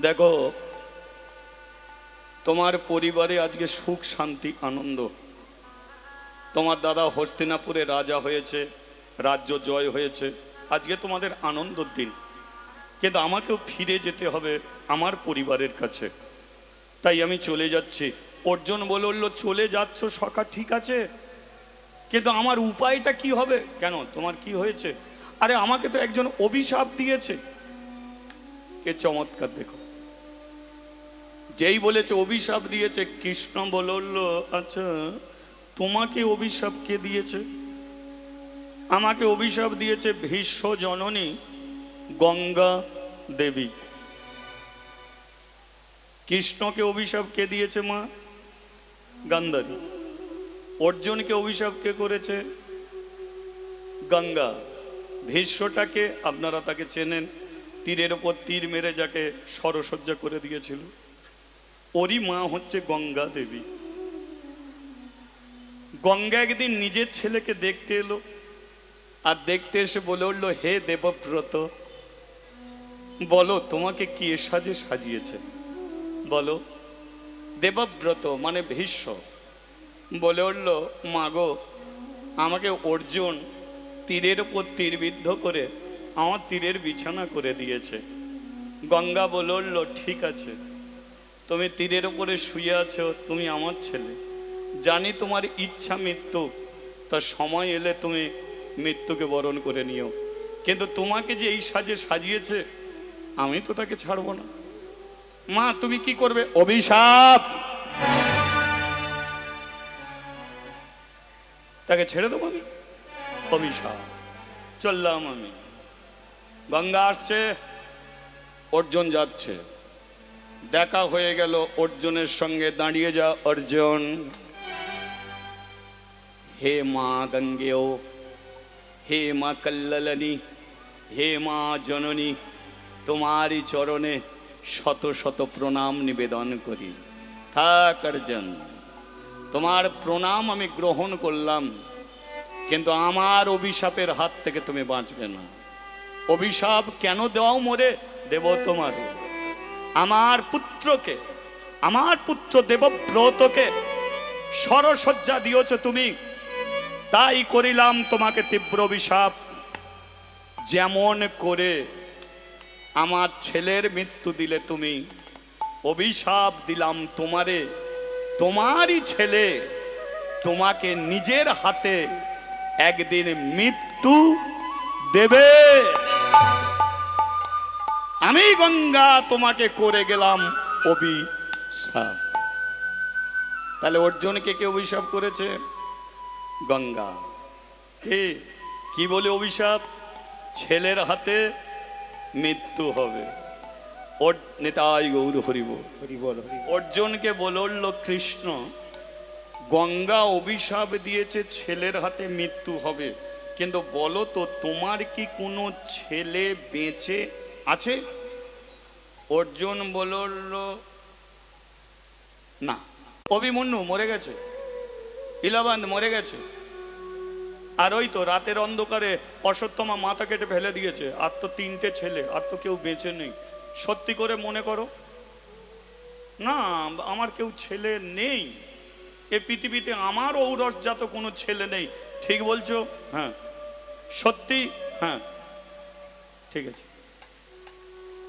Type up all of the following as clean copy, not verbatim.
দেখো, তোমার পরিবারে আজকে সুখ শান্তি আনন্দ। তোমার দাদা হস্তিনাপুরে রাজা হয়েছে, রাজ্য জয় হয়েছে, আজকে তোমাদের আনন্দের দিন। কিন্তু আমাকেও ফিরে যেতে হবে আমার পরিবারের কাছে, তাই আমি চলে যাচ্ছি। অর্জুন বলল, চলে যাচ্ছ সখা, ঠিক আছে, কিন্তু আমার উপায়টা কি হবে? কেন, তোমার কি হয়েছে? আরে আমাকে তো একজন অভিশাপ দিয়েছে। কে চমৎকার দেখো, যেই বলেছে অভিশাপ দিয়েছে, কৃষ্ণ বলল, আচ্ছা তোমাকে অভিশাপ কে দিয়েছে? আমাকে অভিশাপ দিয়েছে ভীষ্ম জননী গঙ্গা দেবী। কৃষ্ণকে অভিশাপ কে দিয়েছে? মা গান্ধারী। অর্জুনকে অভিশাপ কে করেছে? গঙ্গা। ভীষ্মটাকে আপনারা তাকে চেনেন, তীরের ওপর তীর মেরে যাকে সরসজ্জা করে দিয়েছিল, ওরই মা হচ্ছে গঙ্গা দেবী। গঙ্গা একদিন নিজের ছেলেকে দেখতে এলো, আর দেখতে এসে বলে উঠল, হে দেবব্রত, বলো তোমাকে কি এ সাজে সাজিয়েছে? বলো। দেবব্রত মানে ভীষ্ম বলে উঠল, মাগো, আমাকে অর্জুন তীরের উপর তীরবিদ্ধ করে আমার তীরের বিছানা করে দিয়েছে। গঙ্গা বলে উঠল, ঠিক আছে, তুমি তীরের উপরে শুয়ে আছো, তুমি আমার ছেলে, জানি তোমার ইচ্ছা মৃত্যু, তার সময় এলে তুমি মৃত্যুকে বরণ করে নিও, কিন্তু তোমাকে যে এই সাজে সাজিয়েছে আমি তো তাকে ছাড়বো না। মা তুমি কি করবে? অভিশাপ। তাকে ছেড়ে দেবো আমি? অভিশাপ। চললাম আমি। গঙ্গা আসছে, অর্জুন যাচ্ছে, দেখা হয়ে গেল অর্জুনের সঙ্গে। দাঁড়িয়ে যা অর্জুন। হে মা গঙ্গেয়, হে মা কল্ললনি, হে মা জননী, তোমারই চরণে শত শত প্রণাম নিবেদন করি। থাক অর্জুন, তোমার প্রণাম আমি গ্রহণ করলাম, কিন্তু আমার অভিশাপের হাত থেকে তুমি বাঁচবে না। অভিশাপ কেন দাও মোরে? দেব তোমার আমার পুত্রকে, আমার পুত্র দেবব্রতকে সরসজ্জা দিয়েছ তুমি, তাই করিলাম তোমাকে তীব্র অভিশাপ। যেমন করে আমার ছেলের মৃত্যু দিলে তুমি, অভিশাপ দিলাম তোমারে, তোমারই ছেলে তোমাকে নিজের হাতে একদিন মৃত্যু দেবে। আমি গঙ্গা তোমাকে করে গেলাম অভিশাপ। তাহলে অর্জুনকে কে অভিশাপ করেছে? গঙ্গা। কে? কি বলে অভিশাপ? ছেলের হাতে মৃত্যু হবে। নেতাই গৌর হরিব। অর্জুনকে বলল কৃষ্ণ, গঙ্গা অভিশাপ দিয়েছে ছেলের হাতে মৃত্যু হবে, কিন্তু বলো তো তোমার কি কোনো ছেলে বেঁচে আছে? অর্জুন বলল, না, অভিমন্যু মরে গেছে, ইলাবান মরে গেছে, আর ওই তো রাতের অন্ধকারে অশ্বত্থামা মাথা কেটে ফেলে দিয়েছে, আর তো 3টে ছেলে, আর তো কেউ বেঁচে নেই। সত্যি করে মনে করো না, আমার কেউ ছেলে নেই এ পৃথিবীতে, আমার ঔরসজাত কোনো ছেলে নেই। ঠিক বলছো? হ্যাঁ সত্যি? হ্যাঁ ঠিক আছে,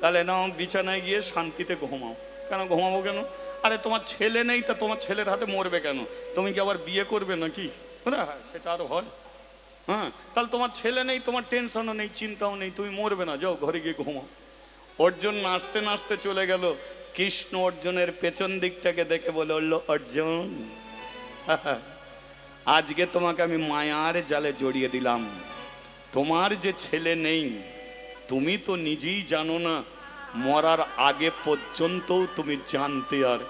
তাহলে নাও বিছানায় গিয়ে শান্তিতে ঘুমাও। কেন ঘুমাবো কেন? আরে তোমার ছেলে নেই, তা তোমার ছেলের হাতে মরবে কেন? তুমি কি আবার বিয়ে করবে নাকি? হ্যাঁ সেটা আরো হয়। হ্যাঁ তাহলে তোমার ছেলে নেই, তোমার টেনশনও নেই, চিন্তাও নেই, তুমি মরবে না, যাও ঘরে গিয়ে ঘুমাও। অর্জুন নাচতে নাচতে চলে গেল। কৃষ্ণ অর্জুনের পেছন দিকটাকে দেখে বলে উঠল, অর্জুন আজকে তোমাকে আমি মায়ার জালে জড়িয়ে দিলাম। তোমার যে ছেলে নেই তুমি তো নিজেই জানো না, মরার আগে পর্যন্তও তুমি জানতে আর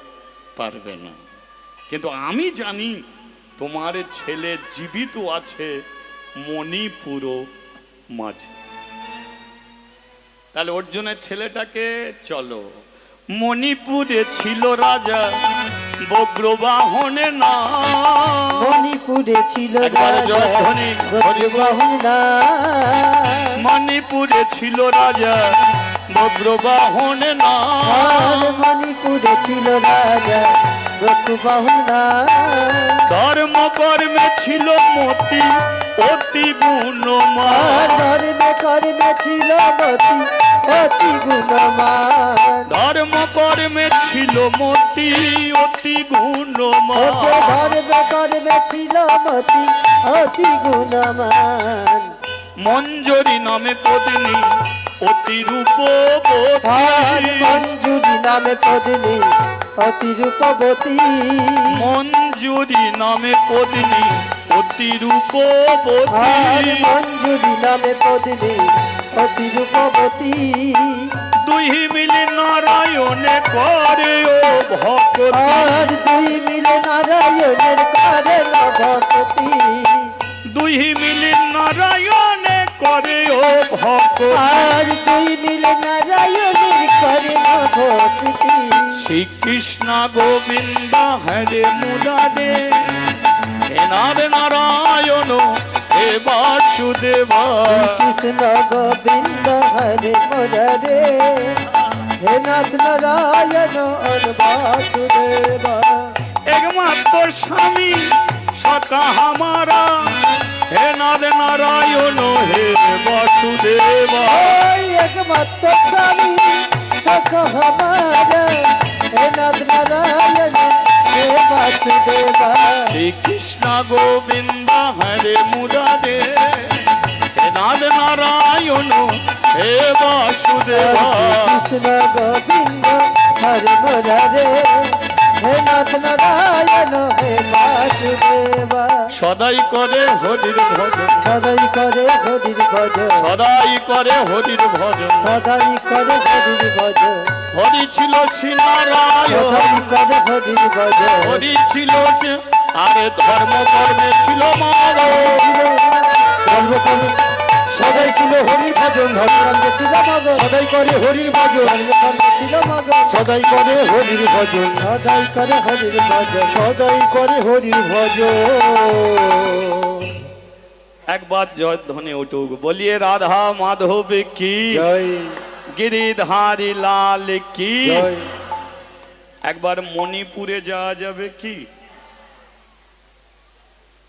পারবে না, কিন্তু আমি জানি তোমার ছেলে জীবিত আছে মণিপুর মাঝে। তাহলে অর্জুনের ছেলেটাকে চলো, মণিপুরে ছিল রাজা বজ্রবাহনে না, মণিপুরে ছিল রাজা বজ্রবাহন না, মণিপুরে ছিল রাজা বজ্রবাহন না আর মণিপুরে ছিল রাজা বকুবাহু নাম। ধর্ম কর্মে ছিল মতি অতি গুণমান আর ধর্মে কর্মে ছিল মতি অতি গুণমান। ধর্ম কর্মে ছিল মতি অতি ও গুণমান সে ধর্মে কর্মে ছিল মতি অতি গুণমান। মঞ্জরি নামে পত্নী অতি আর রূপবতী মঞ্জুরি নামে পদিনী অতি রূপবতী। মঞ্জুরি নামে পত্নী অতি আর রূপবতী মঞ্জুরি নামে পদিনী অতি রূপবতী। দুই মিলে নারায়ণে করে ও ভক্তি আর দুই মিলে নারায়ণের করেন ভক্তি। দুই মিলে নারায়ণে করে ও ভক্তি আর দুই মিলে নারায়ণের করেন ভক্তি। শ্রীকৃষ্ণ গোবিন্দ হরে মুরারে হে নার নারায়ণ হে বাসুদেবা কৃষ্ণ গোবিন্দ হরে মুরারে হে নাথ নারায়ণ বাসুদেবা। একমাত্র স্বামী সকা হামারা হে নার নারায়ণ হে বাসুদেবা ওই একমাত্র স্বামী সখা হমারা হে নাথ নারায়ণ হে বাসুদেবা। শ্রীকৃষ্ণ গোবিন্দ হরে মুরারে হে নার নারায়ণ হে বাসুদেবা কৃষ্ণ গোবিন্দ হরে মুরারে হে নাথ নারায়ণ হে বাসুদেবা। সদাই করে হরির ভজন সদাই করে হরির ভজন সদাই করে হরির ভজন সদাই করে হরির ভজন হরি ছিল শ্রীনারায়ণ সদাই করে হরির ভজন। হরি ছিল সে আরে ধর্ম কর্মে ছিল মার ধর্মকর্মে সদাই ছিল হরির ভজন ধর্মকর্মে ছিল মগন। সদাই করে হরির ভজন ধর্মকর্মে ছিল মগন। সদাই করে হরির ভজন সদাই করে হরির ভজন সদাই করে হরির ভজন। একবার জয় ধ্বনি উঠুক বলিয়ে রাধা মাধব কি জয় গিরিধারী লাল কি জয়। একবার মণিপুরে যাওয়া যাবে কি?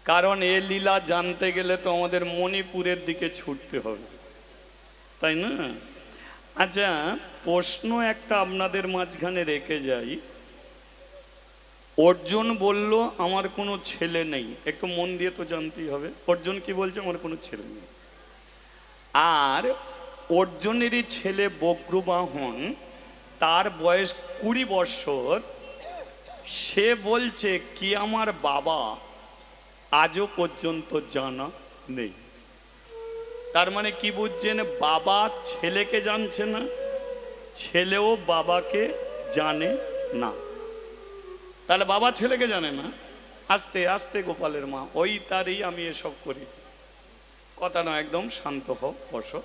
কারণ এ লীলা জানতে গেলে তো আমাদের মণিপুরের দিকে ছুটতে হবে, তাই না? আচ্ছা, প্রশ্ন একটা আপনাদের মাঝখানে রেখে যাই। অর্জুন বলল আমার কোনো ছেলে নেই, একটু মন দিয়ে তো জানতেই হবে অর্জুন কি বলছে, আমার কোনো ছেলে নেই। আর অর্জুনেরই ছেলে বজ্রবাহন, তার বয়স 20 বৎসর, সে বলছে কি আমার বাবা আজও পর্যন্ত জানা নেই। তার মানে কি বুঝছেন? বাবা ছেলেকে জানছে না, ছেলেও বাবাকে জানে না। তাহলে বাবা ছেলেকে জানে না। আস্তে আস্তে গোপালের মা, ওই তারই আমি এসব করি, কথা না, একদম শান্ত হও, বসো।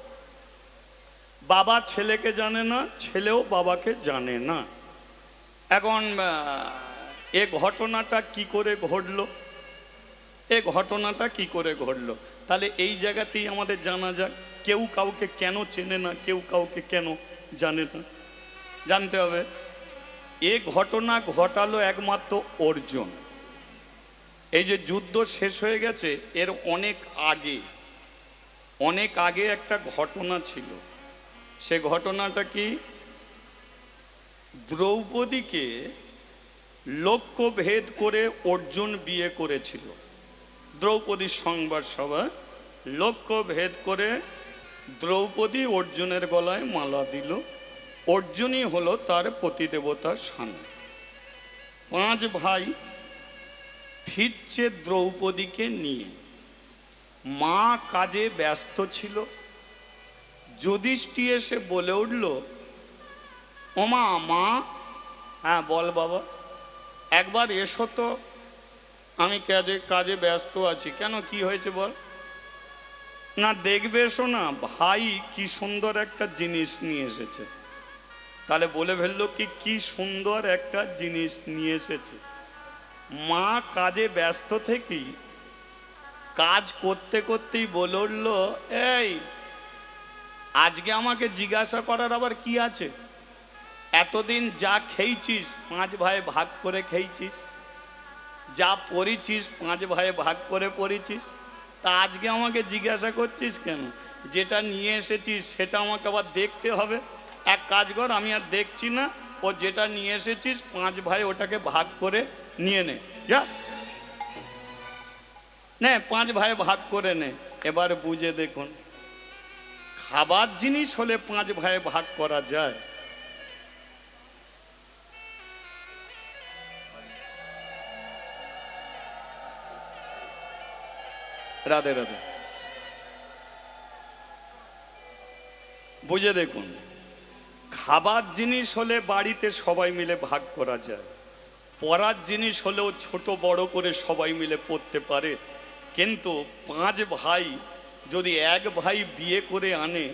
বাবা ছেলেকে জানে না, ছেলেও বাবাকে জানে না। এখন এ ঘটনাটা কি করে ঘটলো? এ ঘটনাটা কি করে ঘটলো? তাহলে এই জায়গাতেই আমাদের জানা যাক, কেউ কাউকে কেন চেনে না, কেউ কাউকে কেন জানে না, জানতে হবে। এ ঘটনা ঘটালো একমাত্র অর্জুন। এই যে যুদ্ধ শেষ হয়ে গেছে, এর অনেক আগে একটা ঘটনা ছিল। সে ঘটনাটা কি? দ্রৌপদীকে লক্ষ্য ভেদ করে অর্জুন বিয়ে করেছিল। দ্রৌপদীর সংবাদ সভা লক্ষ্য ভেদ করে দ্রৌপদী অর্জুনের গলায় মালা দিল। অর্জুনই হলো তার পতিদেবতার স্বামী। 5 ভাই ফিরছে দ্রৌপদীকে নিয়ে। মা কাজে ব্যস্ত ছিল। যুধিষ্ঠির এসে বলে উঠল, ওমা মা, হ্যাঁ বল বাবা, একবার এসো তো, আমি কাজে ব্যস্ত আছি। কেন, কি হয়েছে বল? না দেখবে এসো না, ভাই কি সুন্দর একটা জিনিস নিয়ে এসেছে। তাহলে বলে ফেললো কি সুন্দর একটা জিনিস নিয়ে এসেছে। মা কাজে ব্যস্ত থেকেই, কাজ করতে করতেই বলে উঠলো, এই আজকে আমাকে জিজ্ঞাসা করার আবার কি আছে? এতদিন যা খেয়েছিস 5 ভাই ভাগ করে খেয়েছিস, যা পড়েছিস 5 ভাই ভাগ করে পড়েছিস, তা আজকে আমাকে জিজ্ঞাসা করছিস কেন? যেটা নিয়ে এসেছিস সেটা আমাকে আবার দেখতে হবে। এক কাজ কর, আমি আর দেখছি না, ও যেটা নিয়ে এসেছিস 5 ভাই ওটাকে ভাগ করে নিয়ে নে, যা নে 5 ভাই ভাগ করে নে। এবার বুঝে দেখুন, খাবার জিনিস হলে 5 ভাই ভাগ করা যায়? রাধে রাধে। বুঝে দেখুন, খাবার জিনিস হলে বাড়িতে সবাই মিলে ভাগ করা যায়, পড়ার জিনিস হলেও ছোট বড় করে সবাই মিলে পড়তে পারে। কিন্তু 5 ভাই যদি এক ভাই বিয়ে করে আনে,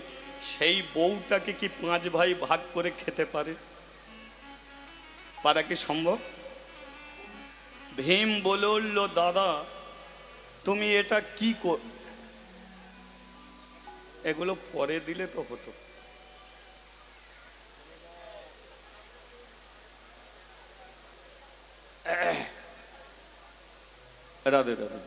সেই বউটাকে কি 5 ভাই ভাগ করে খেতে পারে? পারা কি সম্ভব? ভীম বলে উঠল, দাদা তুমি এটা কি কর, এগুলো পরে দিলে তো হতো। রাধে রাধে।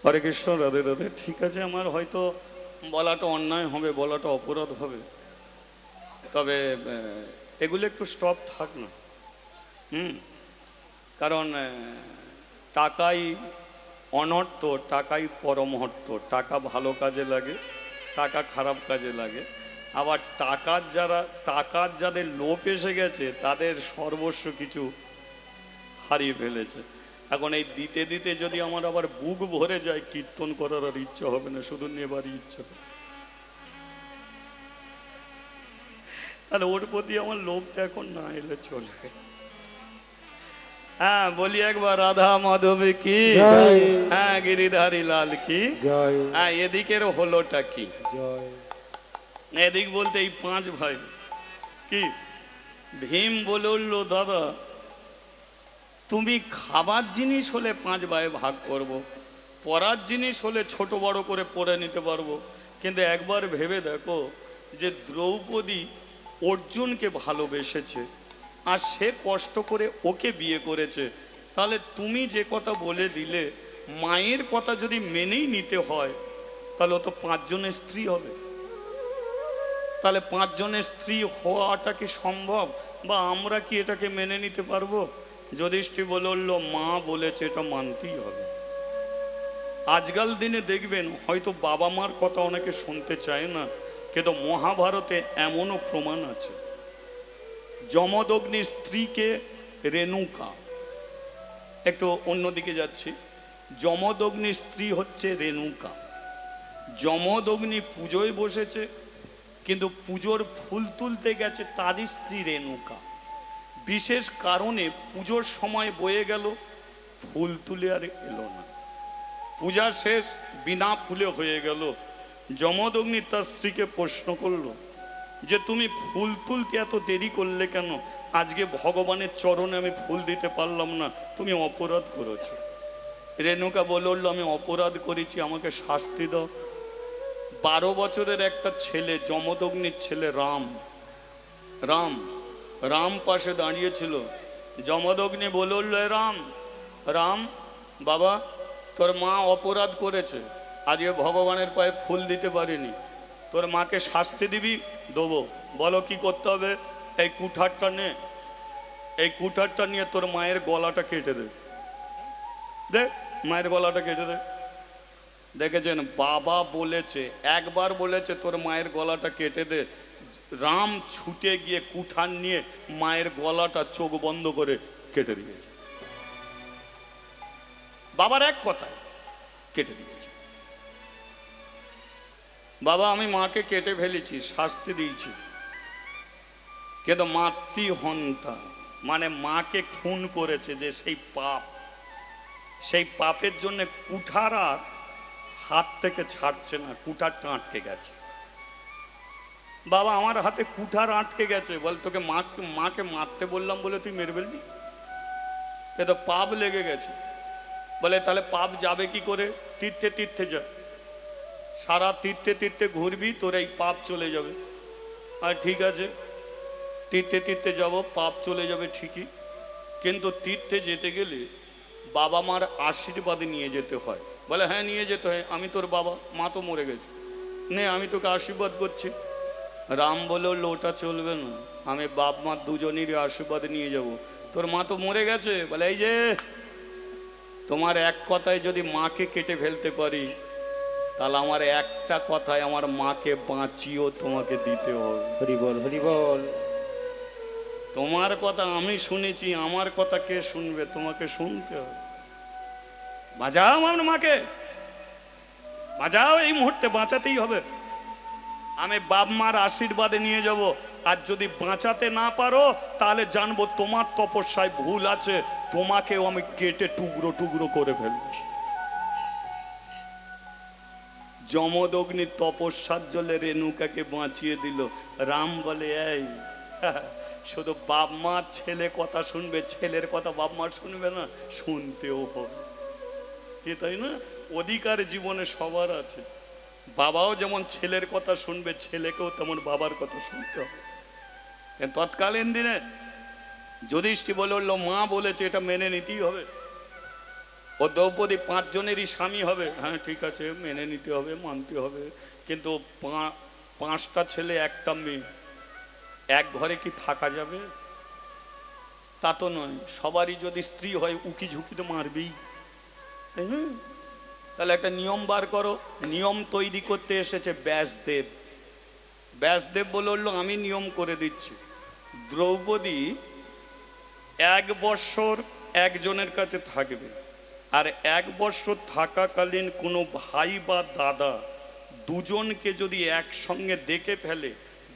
হরে কৃষ্ণ, রাধে রাধে। ঠিক আছে, আমার হয়তো বলাটা অন্যায় হবে, বলাটা অপরাধ হবে, তবে এগুলো একটু স্টপ থাক না। কারণ টাকাই অনর্থ, টাকাই পরমহর্ত। টাকা ভালো কাজে লাগে, টাকা খারাপ কাজে লাগে। আবার টাকার যাদের লোভ এসে গেছে, তাদের সর্বস্ব কিছু হারিয়ে ফেলেছে। এখন এই দিতে দিতে যদি আমার আবার বুক ভরে যায়, কীর্তন করার আর ইচ্ছা হবে না, শুধু নেবারই ইচ্ছা হবে। তাহলে ওর প্রতি আমার লোভটা এখন না এলে চলবে। হ্যাঁ, বলি একবার রাধা মাধবী কি, হ্যাঁ গিরিধারী লাল কি। হ্যাঁ, এদিকের হলোটা কি? এদিক বলতে এই 5 ভাই কি। ভীম বলে উঠলো, দাদা তুমি খাবার জিনিস হলে 5 ভাই ভাগ করব, পড়ার জিনিস হলে ছোট বড় করে পড়ে নিতে পারবো, কিন্তু একবার ভেবে দেখো যে দ্রৌপদী অর্জুনকে ভালোবেসেছে আর সে কষ্ট করে ওকে বিয়ে করেছে, তাহলে তুমি যে কথা বলে দিলে, মায়ের কথা যদি মেনেই নিতে হয়, তাহলে ও তো 5 জনের স্ত্রী হবে। তাহলে 5 জনের স্ত্রী হওয়াটা কি সম্ভব, বা আমরা কি এটাকে মেনে নিতে পারবো? যুধিষ্ঠির বলল, মা বলেছে, এটা মানতেই হবে। আজকাল দিনে দেখবেন হয়তো বাবা মার কথা অনেকে শুনতে চায় না, কিন্তু মহাভারতে এমনও প্রমাণ আছে। যমদগ্নির স্ত্রীকে রেণুকা, একটু অন্যদিকে যাচ্ছি, যমদগ্নির স্ত্রী হচ্ছে রেণুকা। যমদগ্নি পুজোয় বসেছে, কিন্তু পুজোর ফুল তুলতে গেছে তারই স্ত্রী রেণুকা। বিশেষ কারণে পুজোর সময় বয়ে গেল, ফুল তুলে আর এলো না। পূজা শেষ, বিনা ফুলে হয়ে গেল। যমদগ্নি তার স্ত্রীকে প্রশ্ন করলো যে তুমি ফুল তুলতে এত দেরি করলে কেন? আজকে ভগবানের চরণে আমি ফুল দিতে পারলাম না, তুমি অপরাধ করেছ। রেণুকা বলল, আমি অপরাধ করেছি, আমাকে শাস্তি দাও। 12 বছরের একটা ছেলে, যমদগ্নির ছেলে রাম, রাম রাম পাশে দাঁড়িয়েছিল। যমদগ্নি বলল, রাম রাম বাবা, তোর মা অপরাধ করেছে, আজকে ভগবানের পায়ে ফুল দিতে পারিনি, তোর মাকে শাস্তি দিবি? দেবো। বলো কি করতে হবে? এই কুঠারটা নে, এই কুঠারটা নিয়ে তোর মায়ের গলাটা কেটে দে, দেখ মায়ের গলাটা কেটে দে। দেখেছেন, বাবা বলেছে, একবার বলেছে তোর মায়ের গলাটা কেটে দে, রাম ছুটে গিয়ে কুঠার নিয়ে মায়ের গলাটা চোখ বন্ধ করে কেটে দিয়েছে। বাবার এক কথায় কেটে দিয়েছে। বাবা, আমি মাকে কেটে ফেলেছি, শাস্তি দিয়েছি, কিন্তু মাতৃহন্তা মানে মাকে খুন করেছে, যে সেই পাপ, সেই পাপের জন্য কুঠার আর হাত থেকে ছাড়ছে না, কুঠারটা আটকে গেছে। বাবা আমার হাতে কুঠার আটকে গেছে, বল তোকে মাকে মারতে বললাম বলে তুই মেরে ফেলবি? এ তো পাপ লেগে গেছে। বলে তাহলে পাপ যাবে কি করে? তীর্থে তীর্থে যা, সারা তীর্থে তীর্থে ঘুরবি, তোর এই পাপ চলে যাবে। আর ঠিক আছে, তীর্থে তীর্থে যাব, পাপ চলে যাবে ঠিকই, কিন্তু তীর্থে যেতে গেলে বাবা মার আশীর্বাদ নিয়ে যেতে হয়। বলে হ্যাঁ নিয়ে যেতে হয়, আমি তোর বাবা, মা তো মরে গেছে, নে আমি তোকে আশীর্বাদ করছি। রাম বলেও লোটা চলবে না, আমি বাপ মা দুজনেরই আশীর্বাদ নিয়ে যাব। তোর মা তো মরে গেছে। বলে এই যে তোমার এক কথায় যদি মাকে কেটে ফেলতে পারি, তাহলে আমার একটা কথায় আমার মাকে বাঁচিয়েও তোমাকে দিতে হবে। হরি বল, হরি বল। তোমার কথা আমি শুনেছি, আমার কথা কে শুনবে? তোমাকে শুনতে হবে। বাঁচাও আমার মাকে, বাঁচাও, এই মুহূর্তে বাঁচাতেই হবে। আমি বাপ মার আশীর্বাদে নিয়ে যাব, আর যদি বাঁচাতে না পারো তাহলে জানবো তোমার তপস্যায় ভুল আছে, তোমাকেও আমি কেটে টুকরো টুকরো করে ফেলব। যমদগ্নির তপস্যার জলে রেণুকাকে বাঁচিয়ে দিল। রাম বলে এই শুধু বাপ মা ছেলে কথা শুনবে, ছেলের কথা বাপ মা শুনবে না, শুনতেও হবে, কি তাই না? অধিকার জীবনে সবার আছে। বাবাও যেমন ছেলের কথা শুনবে, ছেলেকেও তেমন বাবার কথা শুনতে হবে। তৎকালীন দিনে যুধিষ্ঠির বলে উঠলো মা বলেছে এটা মেনে নিতেই হবে। ও দ্রৌপদী 5 জনেরই স্বামী হবে, হ্যাঁ ঠিক আছে মেনে নিতে হবে, মানতে হবে, কিন্তু 5টা ছেলে 1টা মেয়ে, এক ঘরে কি থাকা যাবে? তা তো নয়, সবারই যদি স্ত্রী হয় উকি ঝুঁকি তো মারবেই, তাই না? তাহলে একটা নিয়ম বার করো। নিয়ম তৈরি করতে এসেছে ব্যাসদেব। ব্যাসদেব বলল আমি নিয়ম করে দিচ্ছি, দ্রৌপদী 1 বৎসর একজনের কাছে থাকবে, আর 1 বৎসর থাকাকালীন কোনো ভাই বা দাদা দুজনকে যদি একসঙ্গে দেখে ফেলে,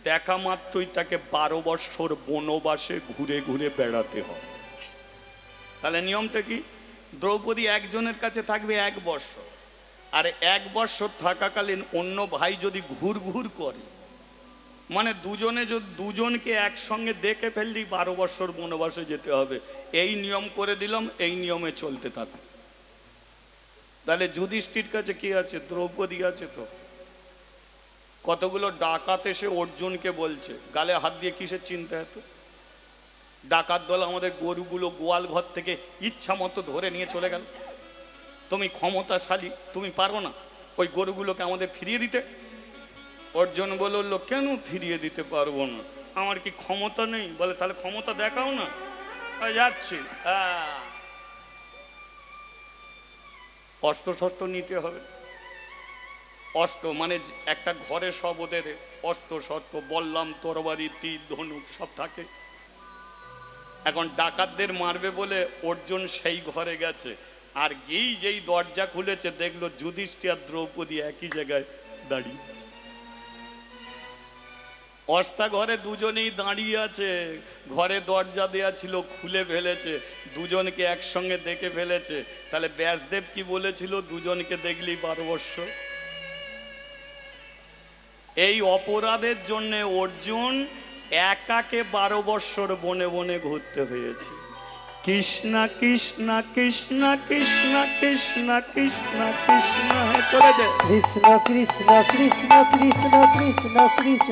দেখা মাত্রই তাকে 12 বৎসর বনবাসে ঘুরে ঘুরে বেড়াতে হয়। তাহলে নিয়মটা কি? দ্রৌপদী একজনের কাছে থাকবে 1 বৎসর, আর 1 বৎসর থাকাকালীন অন্য ভাই যদি ঘুর ঘুর করে, মানে দুজনকে একসঙ্গে দেখে ফেললেই 12 বৎসর বনবাসে যেতে হবে। এই নিয়ম করে দিলাম, এই নিয়মে চলতে থাকুন। তাহলে যুধিষ্ঠির কাছে কি আছে? দ্রৌপদী আছে। তো কতগুলো ডাকাত এসে অর্জুনকে বলছে, গালে হাত দিয়ে কিসের চিন্তা? এত ডাকাত দল আমাদের গরুগুলো গোয়াল ঘর থেকে ইচ্ছা মতো ধরে নিয়ে চলে গেল, তুমি ক্ষমতাশালী, তুমি পারো না ওই গরুগুলোকে আমাদের ফিরিয়ে দিতে? অর্জুন বলল কেন ফিরিয়ে দিতে পারবো না, আমার কি ক্ষমতা নেই? বলে তাহলে ক্ষমতা দেখাও না। যাচ্ছি, অস্ত্র শস্ত্র নিতে হবে। অস্ত্র মানে একটা ঘরে সব ওদের অস্ত্র শস্ত্র, বললাম তরবারি তীর ধনুক সব থাকে। এখন ডাকাতদের মারবে বলে অর্জুন সেই ঘরে গেছে, আর যেই দরজা খুলেছে দেখলো যুধিষ্ঠির আর দ্রৌপদী একই জায়গায় দাঁড়িয়ে আছে। অস্তা ঘরে দুজনেই দাঁড়িয়ে আছে, ঘরে দরজা দেয়া ছিল খুলে ফেলেছে, দুজনকে একসঙ্গে দেখে ফেলেছে। তাহলে ব্যাসদেব কি বলেছিল? দুজনকে দেখলেই 12 বৎসর। এই অপরাধের জন্য অর্জুন একাকে 12 বৎসর বনে বনে ঘুরতে হয়েছে। কৃষ্ণ কৃষ্ণ কৃষ্ণ কৃষ্ণ কৃষ্ণ কৃষ্ণ কৃষ্ণ চলে যায়। কৃষ্ণ কৃষ্ণ কৃষ্ণ কৃষ্ণ কৃষ্ণ কৃষ্ণ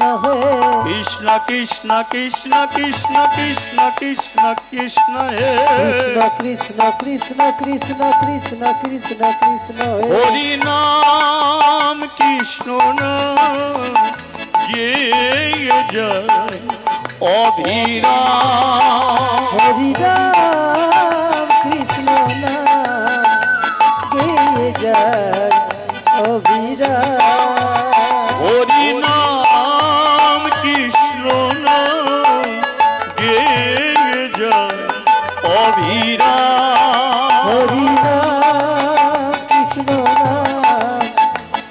কৃষ্ণ কৃষ্ণ কৃষ্ণ কৃষ্ণ কৃষ্ণ কৃষ্ণ কৃষ্ণ হে কৃষ্ণ কৃষ্ণ কৃষ্ণ কৃষ্ণ কৃষ্ণ কৃষ্ণ হরি নাম কৃষ্ণ নাম গেয়ে যায় অভিরাম। হরি রাম কৃষ্ণ নাম গেয়ে যায় অভিরাম। হরি নাম কৃষ্ণ নাম গেয়ে যায় অভিরাম। হরি রাম কৃষ্ণ নাম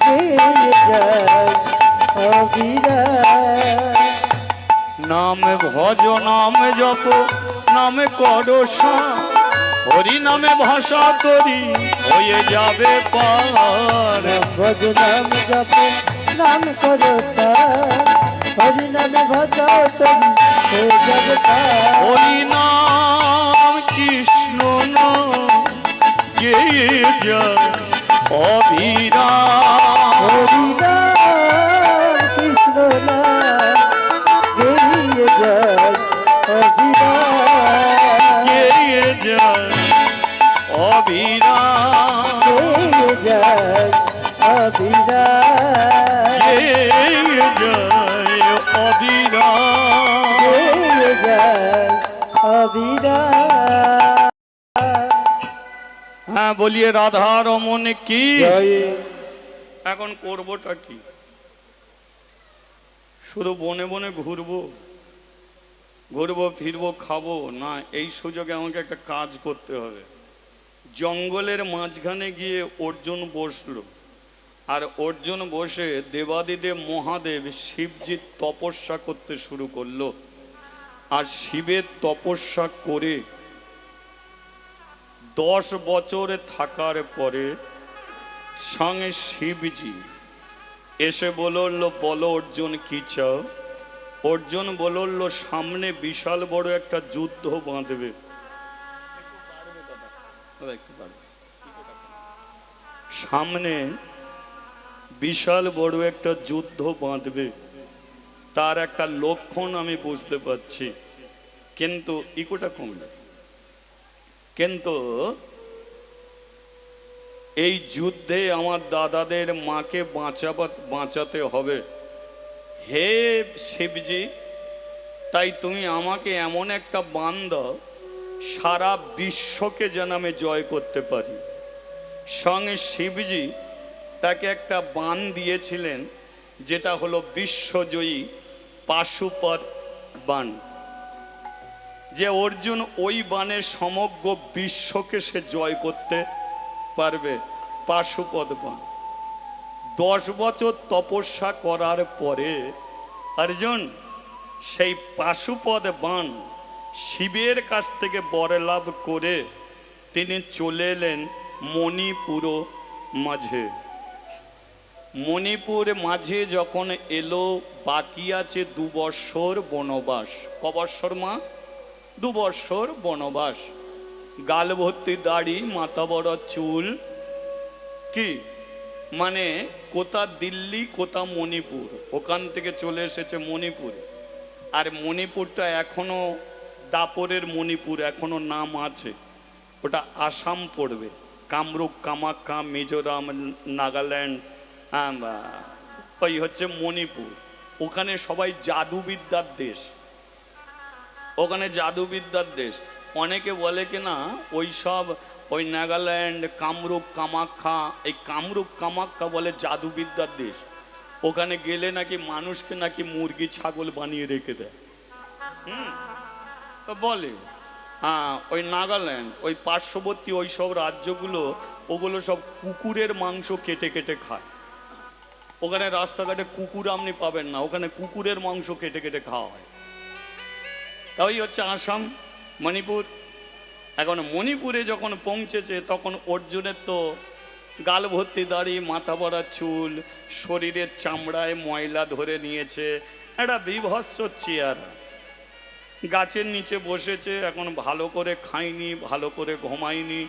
গেয়ে যায় অভিরাম। নাম ভজ নাম জপ নামে করসা হরি নামে ভাষা করি হয়ে যাবে পার। নাম ভজ নাম জপ নাম করো সার, হরি নামে ভজ তুমি হয়ে যাবে পার। হরি নাম কৃষ্ণ নাম গেয়ে যায় অবিরাম। হরি নাম কৃষ্ণ নাম গেয়ে যায় অবিরাম, গেয়ে যায় অবিরাম। গেয়ে যায় অবিরাম, গেয়ে যায় অবিরাম। গেয়ে যায় অবিরাম। হ্যাঁ বলিয়ে রাধা রমন কি। জয় এখন করবোটা কি? শুধু বনে বনে ঘুরবো ঘুরবো ফিরবো খাবো না? এই সুযোগে আমাকে একটা কাজ করতে হবে। জঙ্গলের মাঝখানে গিয়ে অর্জুন বসলো, আর অর্জুন বসে দেবাদিদেব মহাদেব শিবজির তপস্যা করতে শুরু করলো। আর শিবের তপস্যা করে 10 বছরে থাকার পরে সঙ্গে শিবজি এসে বলল, বলো অর্জুন কি চাও? অর্জুন বলল, সামনে বিশাল বড় একটা যুদ্ধ বাঁধবে। সামনে বিশাল বড় একটা যুদ্ধ বাঁধবে, তার একটা লক্ষণ আমি বুঝতে পারছি। কিন্তু ইকোটা কমলে, কিন্তু এই যুদ্ধে আমার দাদাদের মাকে বাঁচাতে হবে। হে শিবজি, তাই তুমি আমাকে এমন একটা বাণ দাও সারা বিশ্বকে যেন আমি জয় করতে পারি। সঙ্গে শিবজি তাকে একটা বাণ দিয়েছিলেন, যেটা হলো বিশ্বজয়ী পাশুপত বাণ। যে অর্জুন ওই বাণে সমগ্র বিশ্বকে সে জয় করতে পারবে। পাশুপত বাণ 10 বছর তপস্যা করার পরে অর্জুন সেই পাশুপত বাণ শিবের কাছ থেকে বর লাভ করে তিনি চলে এলেন মণিপুর মাঝে। মণিপুর মাঝে যখন এলো, বাকি আছে 2 বৎসর বনবাস। ক বৎসর মা? 2 বৎসর বনবাস। গাল ভর্তি দাড়ি, মাথা বড় চুল, কি মানে কোথা দিল্লি কোথা মণিপুর, ওখান থেকে চলে এসেছে মণিপুরে। আর মণিপুরটা এখনো দাপরের মণিপুর এখনো নাম আছে, ওটা আসাম পড়বে। কামরূপ, কামাখ্যা, মিজোরাম, নাগাল্যান্ড, ওই হচ্ছে মণিপুর। ওখানে সবাই জাদুবিদ্যার দেশ, ওখানে জাদুবিদ্যার দেশ। অনেকে বলে কি না ওই সব ওই নাগাল্যান্ড, কামরূপ, কামাখ্যা, এই কামরূপ কামাখ্যা বলে জাদুবিদ্যার দেশ। ওখানে গেলে নাকি মানুষকে নাকি মুরগি ছাগল বানিয়ে রেখে দেয়। তো বলে হ্যাঁ, ওই নাগাল্যান্ড, ওই পার্শ্ববর্তী ওই সব রাজ্যগুলো, ওগুলো সব কুকুরের মাংস কেটে কেটে খায়। ওখানে রাস্তাঘাটে কুকুর আপনি পাবেন না, ওখানে কুকুরের মাংস কেটে কেটে খাওয়া হয়। তাই হচ্ছে আসাম, মণিপুর। এখন মণিপুরে যখন পৌঁছেছে তখন অর্জুনের তো গাল ভর্তি দাড়ি, মাথা ভরা চুল, শরীরের চামড়ায় ময়লা ধরে নিয়েছে, একটা বিভৎস চেহারা। গাছের নিচে বসেছে, এখন ভালো করে খায়নি, ভালো করে ঘুমায়নি।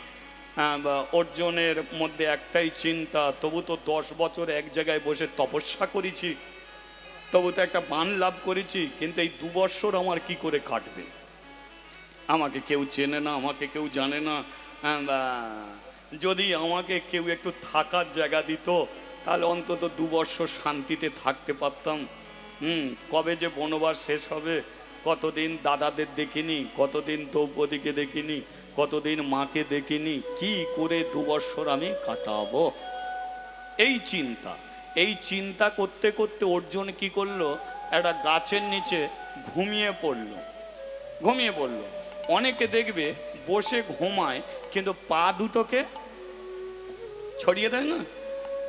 অর্জুনের মধ্যে একটাই চিন্তা, তবু তো 10 বছর এক জায়গায় বসে তপস্যা করেছি, তবু তো একটা বাণ লাভ করেছি, কিন্তু এই 2 বৎসর আমার কি করে কাটবে? আমাকে কেউ চেনে না, আমাকে কেউ জানে না। যদি আমাকে কেউ একটু থাকার জায়গা দিত, তাহলে অন্তত 2 বৎসর শান্তিতে থাকতে পারতাম। কবে যে বনবাস শেষ হবে? কতদিন দাদাদের দেখিনি, কতদিন দ্রৌপদীকে দেখিনি, কতদিন মাকে দেখিনি, কি করে 2 বৎসর আমি কাটাবো? এই চিন্তা করতে করতে অর্জুন কি করলো, একটা গাছের নিচে ঘুমিয়ে পড়লো। অনেকে দেখবে বসে ঘুমায় কিন্তু পা দুটোকে ছড়িয়ে দেয় না,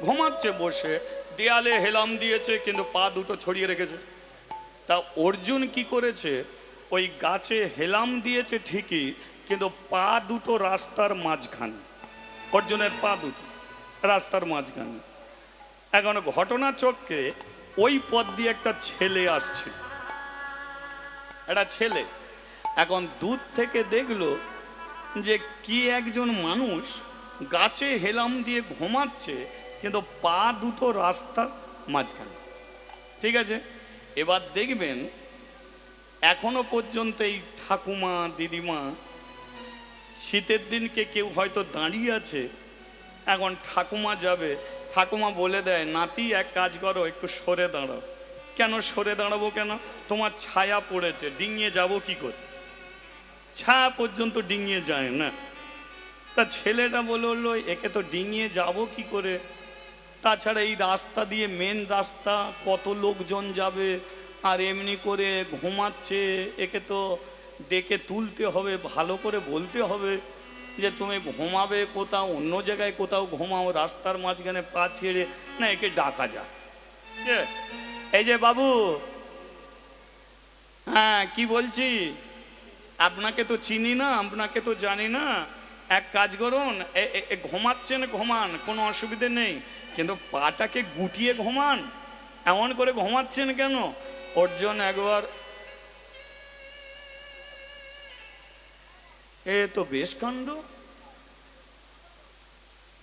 ঘুমাচ্ছে বসে, দেয়ালে হেলাম দিয়েছে কিন্তু পা দুটো ছড়িয়ে রেখেছে। তা অর্জুন কি করেছে, ওই গাছে হেলাম দিয়েছে ঠিকই, কিন্তু পা দুটো রাস্তার মাঝখানে, অর্জুনের পা দুটো রাস্তার মাঝখানে। এখন ঘটনা চক্রে ওই পথ দিয়ে একটা ছেলে আসছে, একটা ছেলে এখন দূর থেকে দেখলো যে কি একজন মানুষ গাছে হেলাম দিয়ে ঘুমাচ্ছে, কিন্তু পা দুটো রাস্তার মাঝখানে। ঠিক আছে, এবার দেখবেন এখনো পর্যন্ত এই ঠাকুমা দিদিমা শীতের দিনকে কেউ হয়তো দাঁড়িয়ে আছে, এখন ঠাকুমা যাবে, ঠাকুমা বলে দেয় নাতি এক কাজ করো, একটু সরে দাঁড়াও। কেন সরে দাঁড়াবো কেন? তোমার ছায়া পড়েছে, ডিঙিয়ে যাব কি করে? ছায়া পর্যন্ত ডিঙিয়ে যায় না। তা ছেলেটা বললো একে তো ডিঙিয়ে যাব কি করে? তাছাড়া এই রাস্তা দিয়ে মেন রাস্তা, কত লোকজন যাবে, আর এমনি করে ঘুমাচ্ছে, একে তো ডেকে তুলতে হবে, ভালো করে বলতে হবে যে তুমি ঘুমাবে কোথাও, অন্য জায়গায় কোথাও ঘুমাও, রাস্তার মাঝখানে পা ছেড়ে না, একে ডাকা যায়। এই যে বাবু, হ্যাঁ কি বলছি, আপনাকে তো চিনি না, আপনাকে তো জানি না, এক কাজ করুন, ঘুমাচ্ছেন ঘুমান, কোনো অসুবিধে নেই, কিন্তু পাটাকে গুটিয়ে ঘুমান, এমন করে ঘুমাচ্ছেন কেন? অর্জুন একবার, এ তো বেশ কাণ্ড,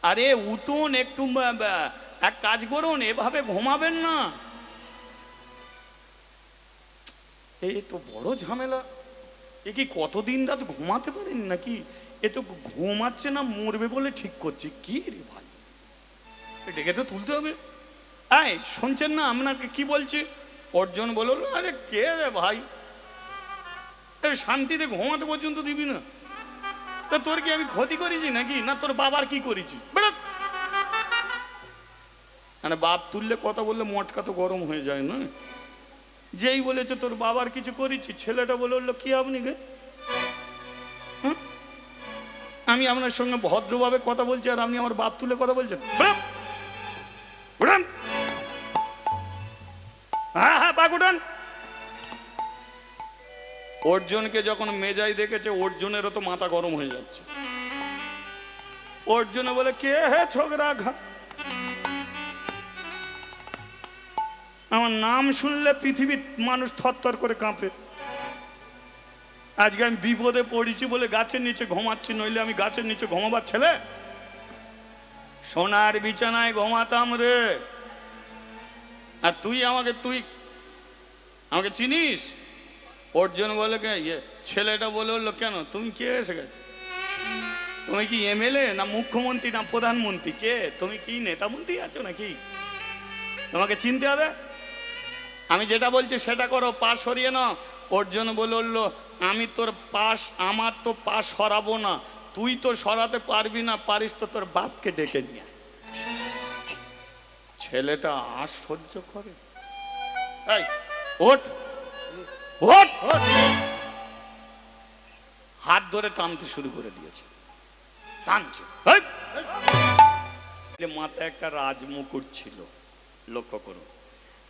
আরে উঠুন একটু, এক কাজ করুন, এভাবে ঘুমাবেন না, এই তো বড় ঝামেলা, এ কি কতদিন রাত ঘুমাতে পারেন নাকি? এ তো ঘুমাচ্ছে না মরবে বলে ঠিক করছে, কি রে ভাই, ডেকে তো তুলতে হবে। এই শুনছেন না আপনাকে কি বলছি? অর্জুন বলল আরে কে রে ভাই, শান্তিতে ঘুমাতে পর্যন্ত দিবি না? তা তোর কি আমি ক্ষতি করেছি নাকি, না তোর বাবার কি করেছি? মানে বাপ তুললে কথা বললে মটকা তো গরম হয়ে যায় না। যেই বলেছে তোর বাবার কিছু করেছি, ছেলেটা বললো কি আপনি গে, আমি আপনার সঙ্গে ভদ্রভাবে কথা বলছি আর আপনি আমার বাপ তুলে কথা বলছেন? হ্যাঁ হ্যাঁ পাক উঠান। অর্জুনকে যখন মেজাই দেখেছে, অর্জুনেরও তো মাথা গরম হয়ে যাচ্ছে। অর্জুনে বলে কে হে ছোকরা, আমার নাম শুনলে পৃথিবীর মানুষ থরথর করে কাঁপে। আজকে আমি বিপদে পড়েছি বলে গাছের নিচে ঘুমাচ্ছি, নইলে আমি গাছের নিচে ঘুমাবার ছেলে? সোনার বিছানায় ঘুমাতাম রে, আর তুই আমাকে চিনিস? অর্জুন বলে ছেলেটা বলে উঠলো কেন, তুমি কে এসে গেছে? তুমি কি এমএলএ না মুখ্যমন্ত্রী না প্রধানমন্ত্রী? কে তুমি? কি নেতা মন্ত্রী আছো নাকি? তোমাকে চিনতে হবে, আমি যেটা বলছি সেটা করো, পা সরিয়ে নাও। অর্জুন বলে উঠলো আমি তোর পাশ, আমার তো পা সরাবো না, তুই তো সরাতে পারবি না, পারিস তো তোর বাপকে ডেকে নিয়ে। ছেলেটা আশ্চর্য করে, এই ওঠ ওঠ, হাত ধরে টানতে শুরু করে দিয়েছে, টানছে। মাথায় একটা রাজমুকুট ছিল, লক্ষ্য করুন,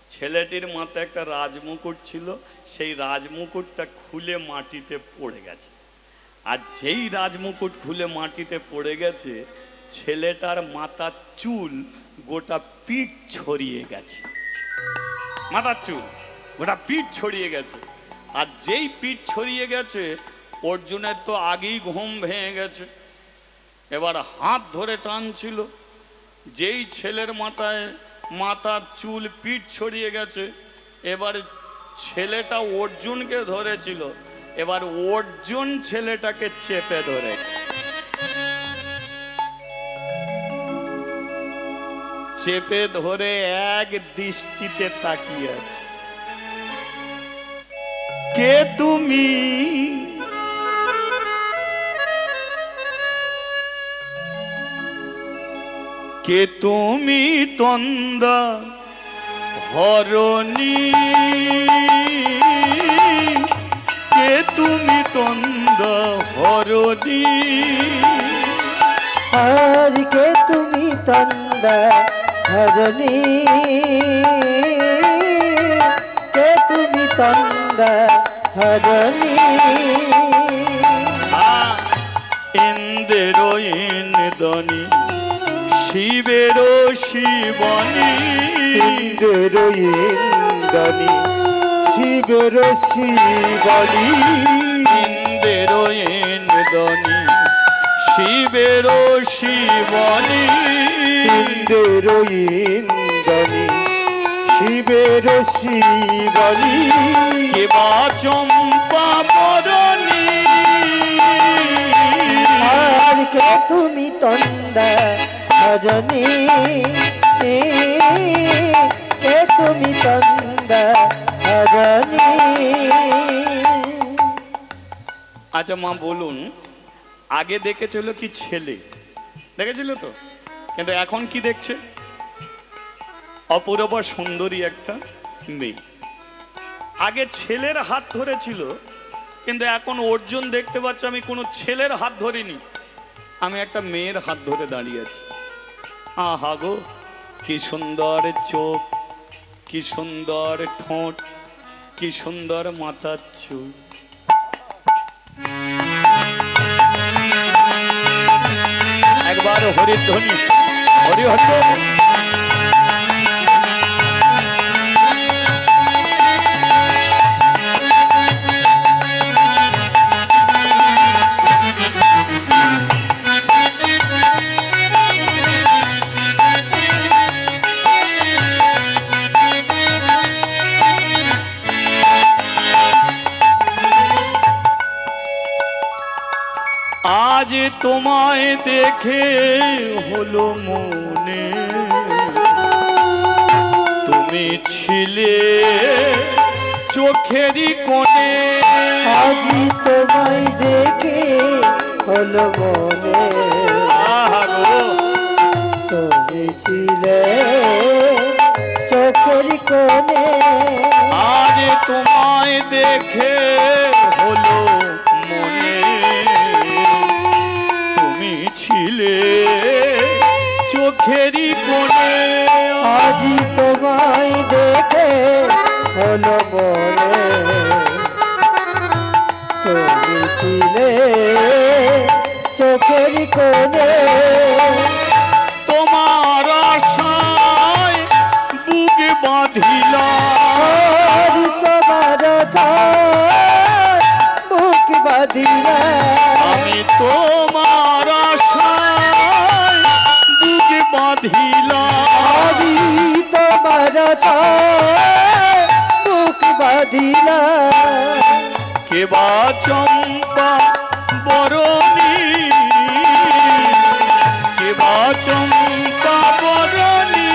ছেলেটির মাথায় একটা রাজমুকুট ছিল, সেই রাজমুকুটটা খুলে মাটিতে পড়ে গেছে। আর যেই রাজমুকুট খুলে মাটিতে পড়ে গেছে, ছেলেটার মাথার চুল গোটা পিঠ ছড়িয়ে গেছে, মাথার চুল গোটা পিঠ ছড়িয়ে গেছে। আর যেই পিঠ ছড়িয়ে গেছে, অর্জুনের তো আগেই ঘুম ভেঙে গেছে, এবার হাত ধরে টানছিল। যেই ছেলের মাথার চুল পিঠ ছড়িয়ে গেছে, এবার ছেলেটা অর্জুনকে ধরেছিল, এবার অর্জুন ছেলেটাকে চেপে ধরেছে, চেপে ধরে এক দৃষ্টিতে তাকিয়ে আছে। কে তুমি? কে তুমি তন্দা হরণী? কে তুমি তন্দা হরণী? আর কে তুমি তন্দা হরণী? কে তুমি তন্দা হরণী? ইন্দ্র ইন্দ্রনী শিবের শিবনী ইন্দ্র ইন্দ্রনী শিবের শিবনী ইন্দ্র ইন্দ্রনী শিবের শিবনী ইন্দ্র ইন্দ্রনী শিবের শিবনী কেবা চম্পা বরণী আর কে তুমি তন্দা হরণী কে তুমি তন্দা হরণী আচ্ছা মা বলুন, আগে দেখেছিল কি ছেলে, দেখেছিল তো, কিন্তু এখন কি দেখছে? অপূর্বা সুন্দরী একটা মেয়ে। আগে ছেলের হাত ধরেছিল, কিন্তু এখন অর্জুন দেখতে পাচ্ছে আমি কোনো ছেলের হাত ধরিনি, আমি একটা মেয়ের হাত ধরে দাঁড়িয়ে আছি। আহা গো, কি সুন্দর চোখ, কি সুন্দর ঠোঁট, কি সুন্দর মাথার চুল। একবার হরিধ্বনি, হরি হরি বল। আজ তোমায় দেখে হলো মনে, তুমি ছিলে চোখেরই কোণে। আজি তোমায় দেখে হলো মনে, আহা গো, তুমি ছিলে চোখের কোণে। আজ তোমায় দেখে হলো মনে, তুমি ছিলে চোখেরই কোণে। আজি তোমায় দেখে হলো মনে, তুমি ছিলে চোখের কোণে। তোমার আশায় বুক বাঁধিলাম, আর তোমার ছায় বুক বাঁধিলা। আমি তোমার আশায় বুক বাঁধিলাম। আমি তোমার ছায় বুক বাঁধিলা। কেবা চম্পা বরণী, কেবা চম্পা বরণী।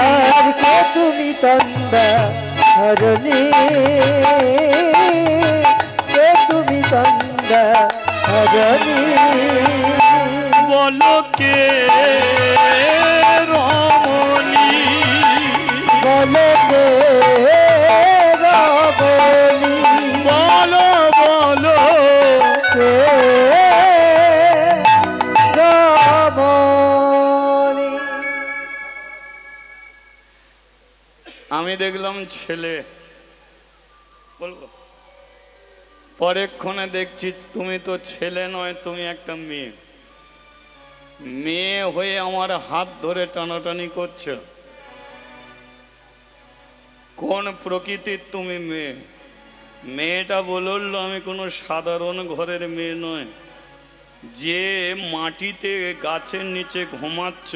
আর কে তুমি তন্দা হরণী, কে তুমি তন্দা হরণী। বলো কে রমণী, বলে কে রমণী, বলো বলো কে রমণী। আমি দেখলাম ছেলে, বলবো পরেক্ষণে দেখছি তুমি তো ছেলে নয়, তুমি একটা মেয়ে। মেয়ে হয়ে আমার হাত ধরে টানাটানি করছো, কোন প্রকৃতির তুমি মেয়ে? মেয়েটা বলল আমি কোনো সাধারণ ঘরের মেয়ে নয়, যে মাটিতে গাছের নিচে ঘুমাচ্ছ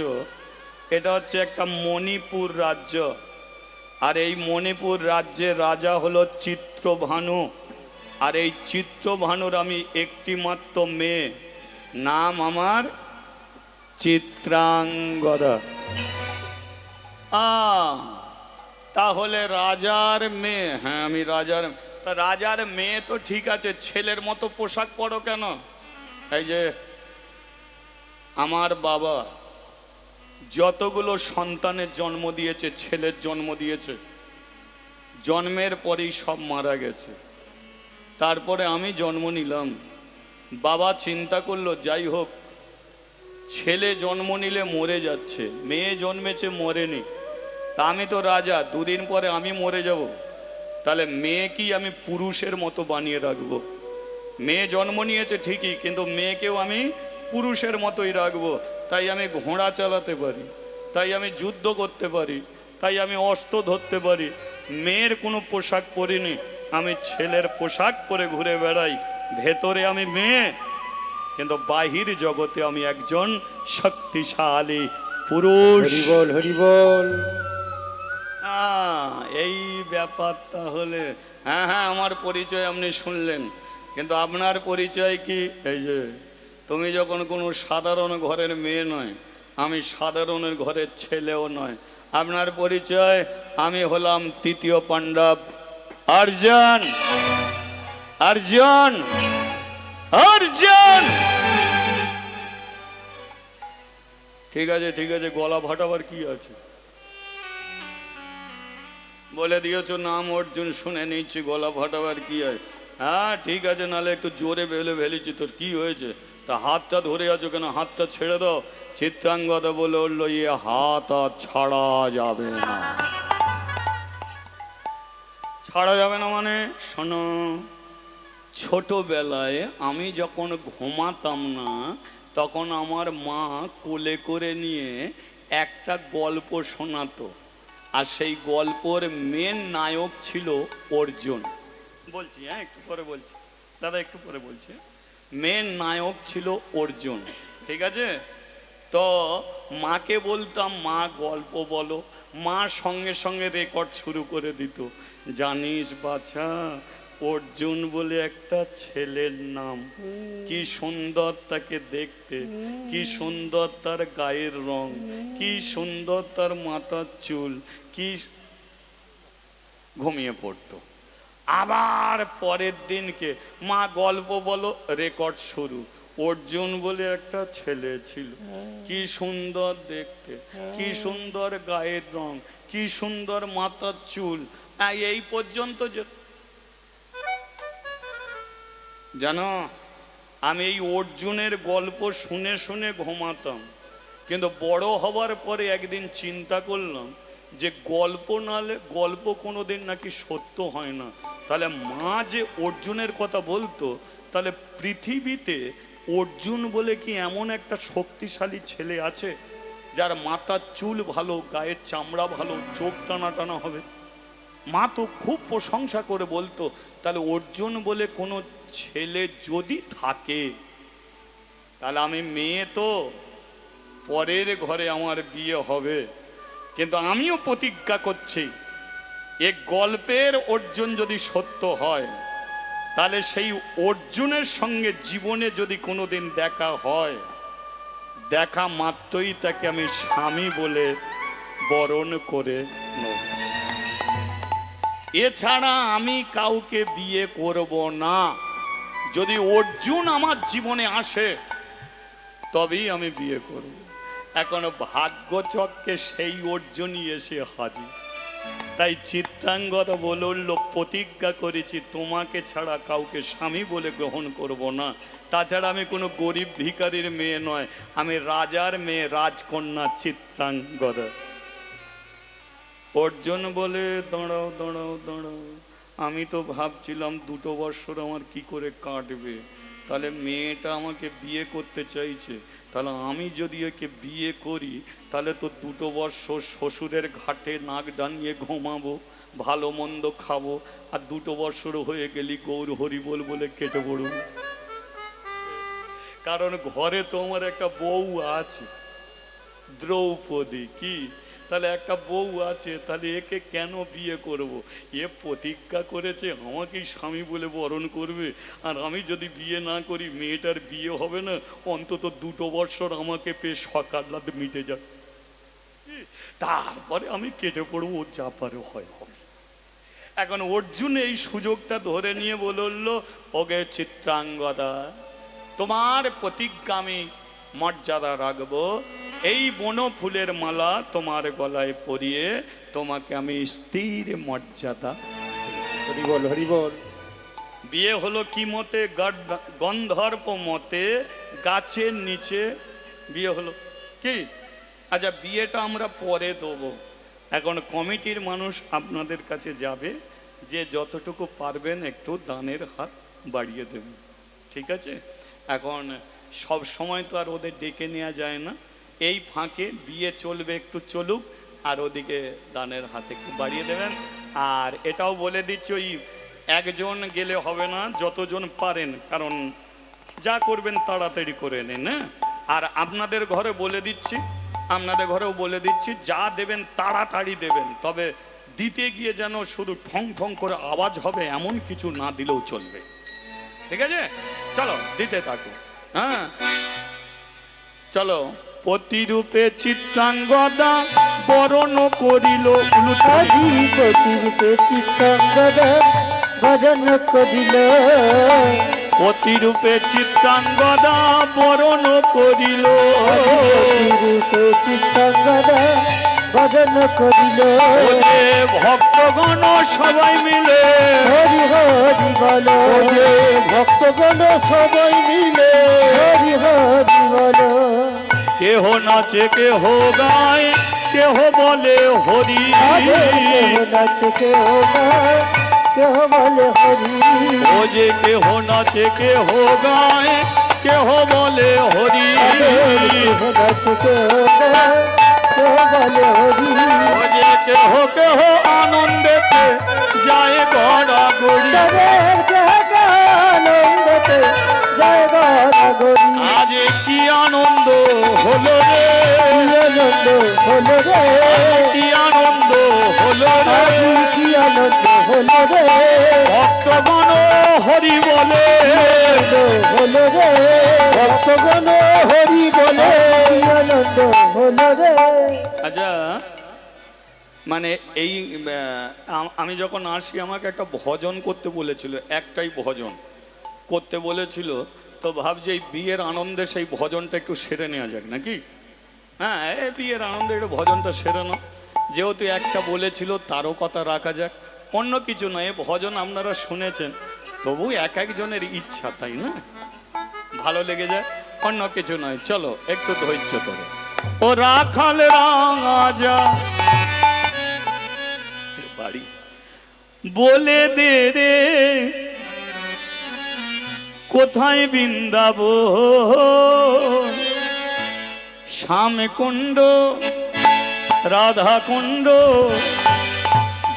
এটা হচ্ছে একটা মণিপুর রাজ্য, আর এই মণিপুর রাজ্যের রাজা হলো চিত্রভানু, আর এই চিত্রভানুর আমি একটি মাত্র মেয়ে, নাম আমার চিত্রাঙ্গদা। তাহলে রাজার মেয়ে? হ্যাঁ আমি রাজার। তা রাজার মেয়ে তো ঠিক আছে, ছেলের মতো পোশাক পরো কেন? এই যে আমার বাবা যতগুলো সন্তানের জন্ম দিয়েছে, ছেলের জন্ম দিয়েছে, জন্মের পরেই সব মারা গেছে। তারপরে আমি জন্ম নিলাম। বাবা চিন্তা করলো যাই হোক, ছেলে জন্ম নিলে মরে যাচ্ছে, মেয়ে জন্মেছে মরেনি, তা আমি তো রাজা, দুদিন পরে আমি মরে যাব, তাহলে মেয়ে কি আমি পুরুষের মতো বানিয়ে রাখবো? মেয়ে জন্ম নিয়েছে ঠিকই, কিন্তু মেয়েকেও আমি পুরুষের মতোই রাখবো। তাই আমি ঘোড়া চালাতে পারি, তাই আমি যুদ্ধ করতে পারি, তাই আমি অস্ত্র ধরতে পারি। মেয়ের কোনো পোশাক পরিনি, আমি ছেলের পোশাক পরে ঘুরে বেড়াই। ভেতরে আমি মেয়ে, কিন্তু বাহির জগতে আমি একজন শক্তিশালী পুরুষ। হরি বল, হরি বল। এই ব্যাপারটা হলে, হ্যাঁ হ্যাঁ, আমার পরিচয় আপনি শুনলেন, কিন্তু আপনার পরিচয় কি? এই যে তুমি যখন কোনো সাধারণ ঘরের মেয়ে নয়, আমি সাধারণের ঘরের ছেলেও নয়। আপনার পরিচয়, আমি হলাম তৃতীয় পাণ্ডব অর্জুন। অর্জুন, অর্জুন। ঠিক আছে ঠিক আছে, গলা ফাটাবার কি আছে? বলে দিয়েছ নাম অর্জুন, শুনে নিচ্ছি, গলা ফাটাবার কি আছে? হ্যাঁ ঠিক আছে, নাহলে একটু জোরে বেলে ফেলেছি। তোর কি হয়েছে? তা হাতটা ধরে আছো কেন? হাতটা ছেড়ে দাও। চিত্রাঙ্গদা বলে উঠলো, ইয়ে হাত আর ছাড়া যাবে না। ছাড়া যাবে না মানে? শোনো, ছোটবেলায় আমি যখন ঘুমাতাম না, তখন আমার মা কোলে করে নিয়ে একটা গল্প শোনাতো, আর সেই গল্পর মেন নায়ক ছিল অর্জুন। বলছি, হ্যাঁ একটু পরে বলছি দাদা, একটু পরে বলছি। মেন নায়ক ছিল অর্জুন, ঠিক আছে? তো মাকে বলতাম, মা গল্প বলো। মা সঙ্গে সঙ্গে রেকর্ড শুরু করে দিত। জানিস বাছা, অর্জুন বলে একটা ছেলের নাম, কি সুন্দর তাকে দেখতে, কি সুন্দর তার গায়ের রং, কি সুন্দর তার মাথার চুল, কি। ঘুমিয়ে পড়তো। আবার পরের দিনকে মা গল্প বলো, রেকর্ড শুরু। অর্জুন বলে একটা ছেলে ছিল, কি সুন্দর দেখতে, কি সুন্দর গায়ের রং, কি সুন্দর মাথার চুল। এই পর্যন্ত জানো, আমি এই অর্জুনের গল্প শুনে শুনে ঘুমাতাম। কিন্তু বড় হবার পরে একদিন চিন্তা করলাম যে গল্প নালে গল্প কোনোদিন নাকি সত্য হয় না। তাহলে মা যে অর্জুনের কথা বলতো, তাহলে পৃথিবীতে অর্জুন বলে কি এমন একটা শক্তিশালী ছেলে আছে যার মাথার চুল ভালো, গায়ের চামড়া ভালো, চোখ টানা টানা হবে? মা তো খুব প্রশংসা করে বলতো। তাহলে অর্জুন বলে কোনো ছেলে যদি থাকে, তাহলে আমি মেয়ে, তো পরের ঘরে আমার বিয়ে হবে। কিন্তু আমিও প্রতিজ্ঞা করছি, এ গল্পের অর্জুন যদি সত্য হয়, তাহলে সেই অর্জুনের সঙ্গে জীবনে যদি কোনোদিন দেখা হয়, দেখা মাত্রই তাকে আমি স্বামী বলে বরণ করে নেব। এছাড়া আমি কাউকে বিয়ে করব না। যদি অর্জুন আমার জীবনে আসে, তবেই আমি বিয়ে করব। এখনো ভাগ্যচক্রে সেই অর্জুনই এসে হাজির। তাই চিত্রাঙ্গদা বলে উঠল, প্রতিজ্ঞা করেছি তোমাকে ছাড়া কাউকে স্বামী বলে গ্রহণ করব না। তাছাড়া আমি কোনো গরিব ভিখারির মেয়ে নয়, আমি রাজার মেয়ে, রাজকন্যা চিত্রাঙ্গদা। অর্জুন বলে, দাঁড়াও দাঁড়াও দাঁড়াও, আমি তো ভাবছিলাম 2 বৎসর আমার কি করে কাটবে। তাহলে মেয়েটা আমাকে বিয়ে করতে চাইছে, তাহলে আমি যদি একে বিয়ে করি, তাহলে তো 2 বৎসর শ্বশুরের ঘাটে নাক ডানিয়ে ঘুমাবো, ভালো মন্দ খাবো, আর 2 বৎসর হয়ে গেলি গৌর হরিবোল বলে কেটে পড়ব। কারণ ঘরে তো আমার একটা বউ আছে, দ্রৌপদী। কি, তাহলে একটা বউ আছে, তাহলে একে কেন বিয়ে করব? এ প্রতিজ্ঞা করেছে আমাকেই স্বামী বলে বরণ করবে, আর আমি যদি বিয়ে না করি মেয়েটার বিয়ে হবে না। অন্তত 2 বৎসর আমাকে পেয়ে সকাল মিটে যাবে, তারপরে আমি কেটে পড়বো, ও যা পারে হয় হবে। এখন অর্জুন এই সুযোগটা ধরে নিয়ে বলল, ওগে চিত্রাঙ্গদা, তোমার প্রতিজ্ঞা আমি মর্যাদা রাখবো। এই বন ফুলের মালা তোমার গলায় পরিয়ে তোমাকে আমি স্থির মর্যাদা। হরি বল, হরি বল। বিয়ে হলো কি মতে? গন্ধর্ব মতে, গাছের নিচে বিয়ে হলো। কি, আচ্ছা বিয়েটা আমরা পরে দেবো। এখন কমিটির মানুষ আপনাদের কাছে যাবে, যে যতটুকু পারবেন একটু দানের হাত বাড়িয়ে দেবেন, ঠিক আছে? এখন সব সময় তো আর ওদের ডেকে নেওয়া যায় না, এই ফাঁকে বিয়ে চলবে একটু চলুক, আর ওদিকে দানের হাত একটু বাড়িয়ে দেবেন। আর এটাও বলে দিচ্ছি, ওই একজন গেলে হবে না, যতজন পারেন, কারণ যা করবেন তাড়াতাড়ি করে নেন, হ্যাঁ? আর আপনাদের ঘরে বলে দিচ্ছি, আপনাদের ঘরেও বলে দিচ্ছি, যা দেবেন তাড়াতাড়ি দেবেন, তবে দিতে গিয়ে যেন শুধু ঠং ঠং করে আওয়াজ হবে এমন কিছু না দিলেও চলবে, ঠিক আছে? চলো দিতে থাকো, হ্যাঁ চলো। প্রতিরূপে চিত্রাঙ্গদা বরণ করিল প্রতিরূপে চিত্তাঙ্গদা ভজন করিল, প্রতিরূপে চিত্রাঙ্গদা বরণ করিল, প্রতিরূপে চিত্তাঙ্গদা ভজন করিল। ওরে ভক্তগণ সবাই মিলে, হরি হরি বল, ওরে ভক্তগণ সবাই মিলে, হরি হরি বল। কেহ নাচে কেহ গায়, কেহ বলে হরি, কেহ নাচে কেহ গায়, কেহ বলে হরি। ও যে কেহ নাচে কেহ গায়, কেহ বলে হরি, কেহ নাচে কেহ গায়, কেহ বলে হরি। ও যে কেহ কেহ আনন্দেতে যায় গড়াগড়ি, তাদের কেহ কেহ আনন্দেতে যায় গড়াগড়ি। আজ কি আনন্দ হলো রে, আনন্দ হলো রে, কি আনন্দ হলো রে, কি আনন্দ হলো রে, ভক্তগণ হরি বলে, হলো রে, ভক্তগণ হরি বলে। কি আনন্দ হলো রে। আচ্ছা, মানে এই আমি যখন আসি আমাকে একটা ভজন করতে বলেছিল, একটাই ভজন করতে বলেছিল, তো ভাবছি এই বিয়ের আনন্দে সেই ভজনটা একটু সেরে নেওয়া যাক নাকি? হ্যাঁ, এই বিয়ের আনন্দে একটু ভজনটা সেরে নাও, যেহেতু একটা বলেছিল তারও কথা রাখা যাক, অন্য কিছু নয়। এ ভজন আপনারা শুনেছেন, তবু এক একজনের ইচ্ছা, তাই না? ভালো লেগে যায়, অন্য কিছু নয়। চলো একটু ধৈর্য ধরো। ও রাখাল রাজা বাড়ি বলে দে রে, কোথায় বৃন্দাবন, শ্যামকুণ্ড রাধা কুণ্ড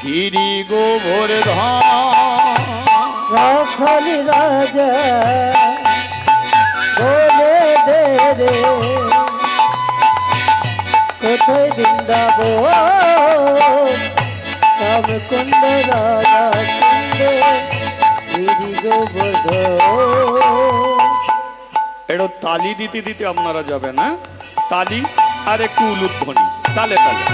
গিরি গোবর্ধন, রাখাল রাজা বলে দে রে, কোথায় বৃন্দাবন, শ্যামকুণ্ড রাধা কুণ্ড গিরি গোবর্ধন। এটা তালি দিতে দিতে আপনারা যাবেন, হ্যাঁ? তালি আর একটু উলুধ্বনি, তালে তালে।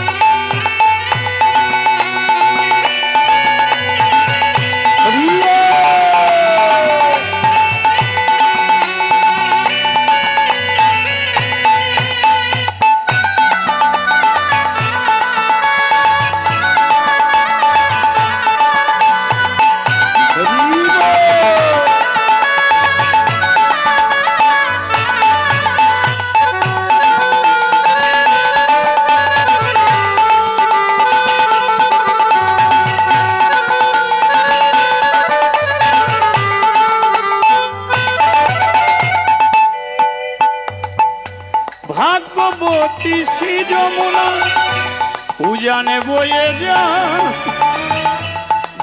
ভাগ্যবতী শ্রী যমুনা উজানে বয়ে যা,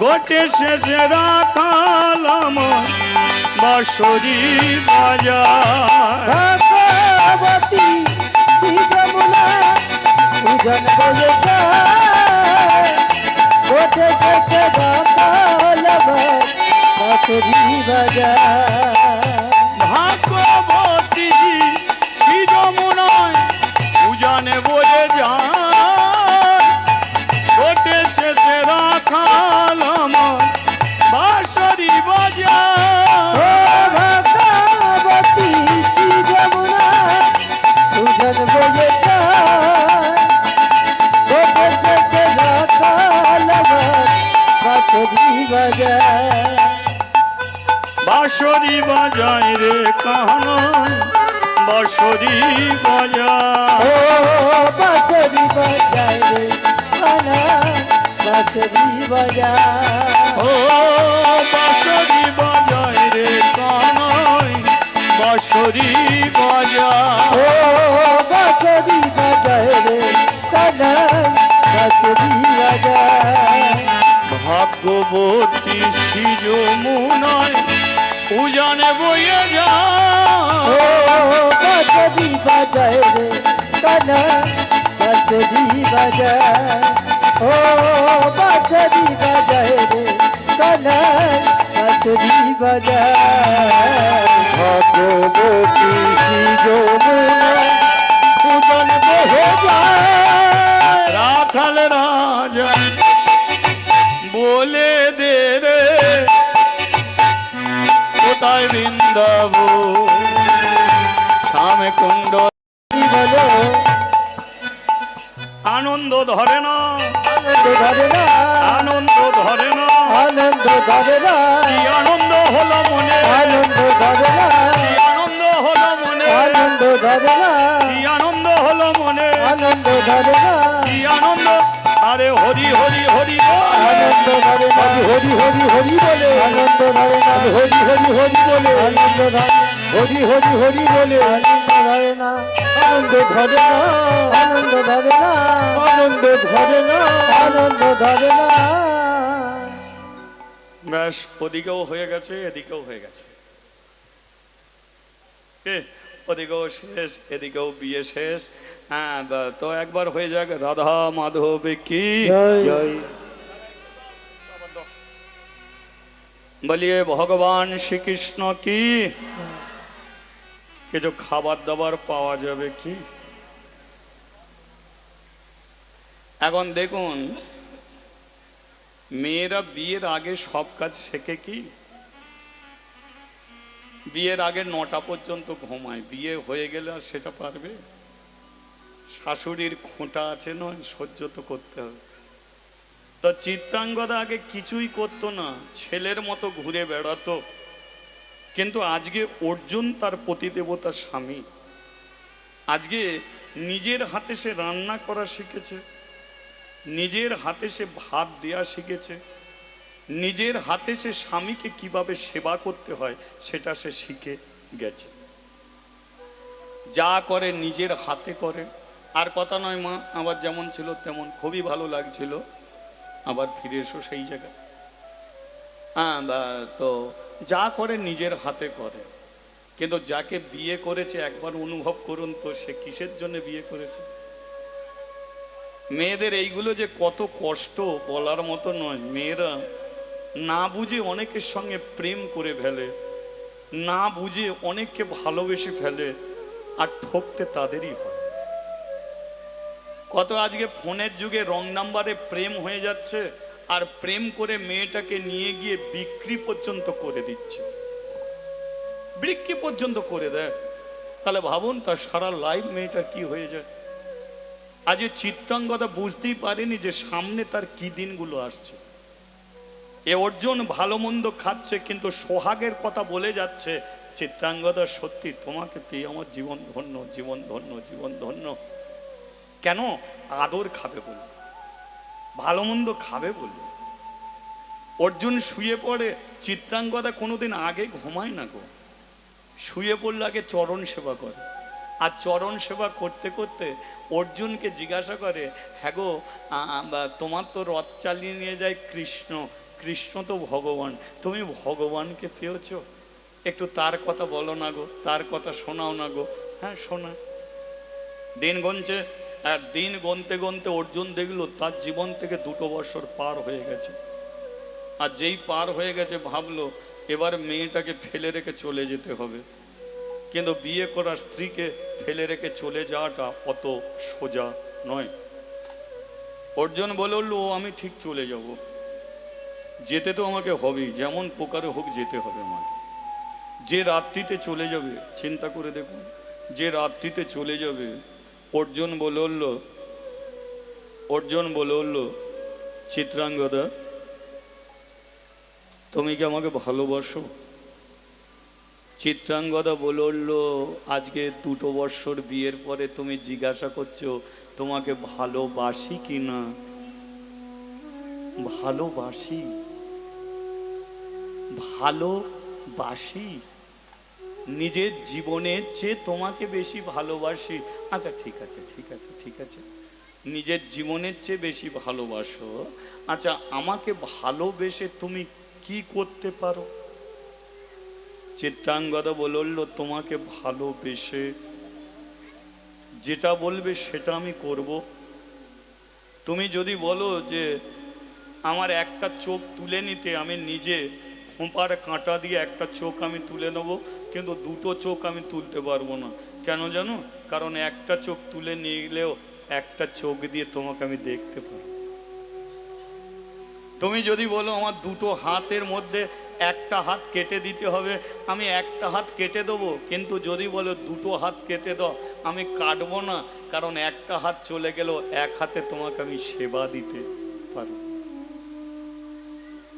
গোটে শেষে রাখালাম বাঁশরি বাজার, ভাগবতী শ্রী যমুনা পূজন বলে যায়, গোটে শেষে রাখালাম বাঁশরি বাজার। ভাগ্যবতী শ্রী যমুনায় উজানে বয়ে যায়, গোটে শেষে রাখালাম বাঁশরি বাজার, ভাগবতী শ্রী যমুনা পূজন বলে যায়, গোটে শেষে রাখালাম বাঁশরি বাজার। বাঁশরি বাজায় রে কানন, বাঁশরি বাজায়, ও বাঁশরি বাজায় রে কানা, বাঁশরি বাজা ও বাঁশরি বাজায় রে কানাই বাঁশরি বাজা ও বাঁশরি বাজায় রে কানাই বাঁশরি বাজা ভাগ্যবতী শ্রী যমুনায় উজানে বইয়ে যা ও বাঁশরি বাজায় রে কানাই বাঁশরি বাজা ও বাঁশরি বাজায় রে কানাই বাঁশরি বাজা ভগবতী শ্রী যমুনা উদন বহে যায় রাখাল রাজা বলে দে রে কোথায় বৃন্দাবন শ্যামে কুণ্ড বলো আনন্দ ধরে না আনন্দ ধরে না আনন্দ ধরে না আনন্দ ধরে না কি আনন্দ হলো মনে আনন্দ ধরে না কি আনন্দ হলো মনে আনন্দ ধরে না কি আনন্দ হলো মনে আনন্দ ধরে না কি আনন্দ আরে হরি হরি হরি বল। আনন্দ ধরে না হরি হরি হরি বলে আনন্দ ধরে না হরি হরি হরি বলে আনন্দ ধরে হরি হরি হরি বলে আনন্দ ধরে না আনন্দ ধরে না আনন্দ ধরে না আনন্দ ধরে না আনন্দ ধরে না ব্যাস ওদিকেও হয়ে গেছে এদিকেও হয়ে গেছে ওদিকেও শেষ এদিকেও বিয়ে শেষ হ্যাঁ তো একবার হয়ে যাক রাধা মাধব কি জয় বলিয়ে ভগবান শ্রীকৃষ্ণ কি কিছু খাবার দাবার পাওয়া যাবে কি এখন দেখুন মেয়েরা বিয়ের আগে সব কাজ শেখে কি বিয়ের আগে 9টা পর্যন্ত ঘুমায় বিয়ে হয়ে গেলে আর সেটা পারবে শাশুড়ির খোঁটা আছে নয় সহ্য তো করতে হবে তো চিত্রাঙ্গদা আগে কিছুই করতো না ছেলের মতো ঘুরে বেড়াতো কিন্তু আজকে অর্জুন তার পতিদেবতার স্বামী আজকে নিজের হাতে সে রান্না করা শিখেছে নিজের হাতে সে ভাত দেয়া শিখেছে নিজের হাতে সে স্বামীকে কিভাবে সেবা করতে হয় সেটা সে শিখে গেছে যা করে নিজের হাতে করে আর কথা নয় মা আবার যেমন ছিল তেমন খুবই ভালো লাগছিল আবার ফিরে এসো সেই জায়গায় হ্যাঁ তো যা করে নিজের হাতে করে কিন্তু যাকে বিয়ে করেছে একবার অনুভব করুন তো সে কিসের জন্য বিয়ে করেছে মেয়েদের এইগুলো যে কত কষ্ট বলার মতো নয় মেয়েরা না বুঝে অনেকের সঙ্গে প্রেম করে ফেলে না বুঝে অনেককে ভালোবেসে ফেলে আর ঠকতে তাদেরই হয় কত আজকে ফোনের যুগে রং নাম্বারে প্রেম হয়ে যাচ্ছে আর প্রেম করে মেয়েটাকে নিয়ে গিয়ে বিক্রি পর্যন্ত করে দিচ্ছে বিক্রি পর্যন্ত করে দেয় তাহলে ভাবুন তার সারা লাইফ মেয়েটার কি হয়ে যায় আজ চিত্রাঙ্গদা বুঝতেই পারেনি যে সামনে তার কি দিনগুলো আসছে এ অর্জুন ভালো মন্দ খাচ্ছে কিন্তু সোহাগের কথা বলে যাচ্ছে চিত্রাঙ্গদা সত্যি তোমাকে পেয়ে আমার জীবন ধন্য জীবন ধন্য জীবন ধন্য কেন আদর খাবে বলে ভালো মন্দ খাবে বলে অর্জুন শুয়ে পড়ে চিত্রাঙ্গদা কোনোদিন আগে ঘুমায় না গো শুয়ে পড়লে আগে চরণ সেবা করে আর চরণ সেবা করতে করতে অর্জুনকে জিজ্ঞাসা করে হ্যাঁ গো তোমার তো রথ চালিয়ে নিয়ে যায় কৃষ্ণ কৃষ্ণ তো ভগবান তুমি ভগবানকে পেয়েছ একটু তার কথা বলো না গো তার কথা শোনাও না গো হ্যাঁ শোনা দিন গুনছে আর দিন গুনতে গুনতে অর্জুন দেখলো তার জীবন থেকে 2 বছর পার হয়ে গেছে আর যেই পার হয়ে গেছে ভাবলো এবার মেয়েটাকে ফেলে রেখে চলে যেতে হবে কিন্তু বিয়ে করা স্ত্রীকে ফেলে রেখে চলে যাওয়াটা অত সোজা নয় অর্জুন বলল আমি ঠিক চলে যাব যেতে তো আমাকে হবেই যেমন প্রকারে হোক যেতে হবে আমাকে যে রাত্রিতে চলে যাবে চিন্তা করে দেখুন যে রাত্রিতে চলে যাবে অর্জুন বলল চিত্রাঙ্গদা তুমি কি আমাকে ভালোবাসো চিত্রাঙ্গদা বলল আজকে 2 বছর বিয়ের পরে তুমি জিজ্ঞাসা করছো তোমাকে ভালোবাসি কি না ভালোবাসি, ভালোবাসি, নিজের জীবনের চেয়ে তোমাকে বেশি ভালোবাসি। আচ্ছা ঠিক আছে, ঠিক আছে, ঠিক আছে, নিজের জীবনের চেয়ে বেশি ভালোবাসো। আচ্ছা, আমাকে ভালোবেসে তুমি কি করতে পারো? চিত্রাঙ্গদা বলল, তোমাকে ভালোবেসে যেটা বলবে সেটা আমি করব। তুমি যদি বলো যে আমার একটা চোখ তুলে নিতে, আমি নিজে খোঁপার কাঁটা দিয়ে একটা চোখ আমি তুলে নেব, কিন্তু দুটো চোখ আমি তুলতে পারবো না। কেন জানো? কারণ একটা চোখ তুলে নিলেও একটা চোখ দিয়ে তোমাকে আমি দেখতে পারবো। তুমি যদি বলো আমার দুটো হাতের মধ্যে একটা হাত কেটে দিতে হবে, আমি একটা হাত কেটে দেবো, কিন্তু যদি বলো দুটো হাত কেটে দাও, আমি কাটবো না, কারণ একটা হাত চলে গেল, এক হাতে তোমাকে আমি সেবা দিতে পারবো।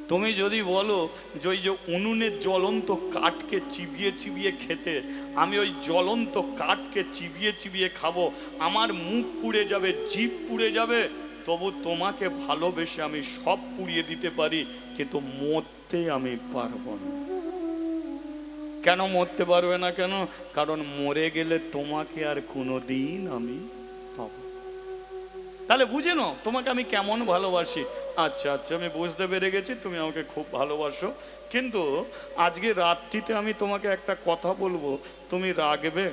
তুমি যদি বলো যে ওই যে উনুনের জ্বলন্ত কাঠকে চিবিয়ে চিবিয়ে খেতে, আমি ওই জ্বলন্ত কাঠকে চিবিয়ে চিবিয়ে খাবো, আমার মুখ পুড়ে যাবে, জিভ পুড়ে যাবে, তবু তোমাকে ভালোবেসে আমি সব পুড়িয়ে দিতে পারি, কিন্তু মরতে আমি পারবো না। কেন মরতে পারবে না? কেন? কারণ মরে গেলে তোমাকে আর কোনোদিন আমি পাবো। তাহলে বুঝে নাও তোমাকে আমি কেমন ভালোবাসি। আচ্ছা আচ্ছা, আমি বুঝতে পেরে গেছি তুমি আমাকে খুব ভালোবাসো, কিন্তু আজকে রাত্রিতে আমি তোমাকে একটা কথা বলবো, তুমি রাখবে?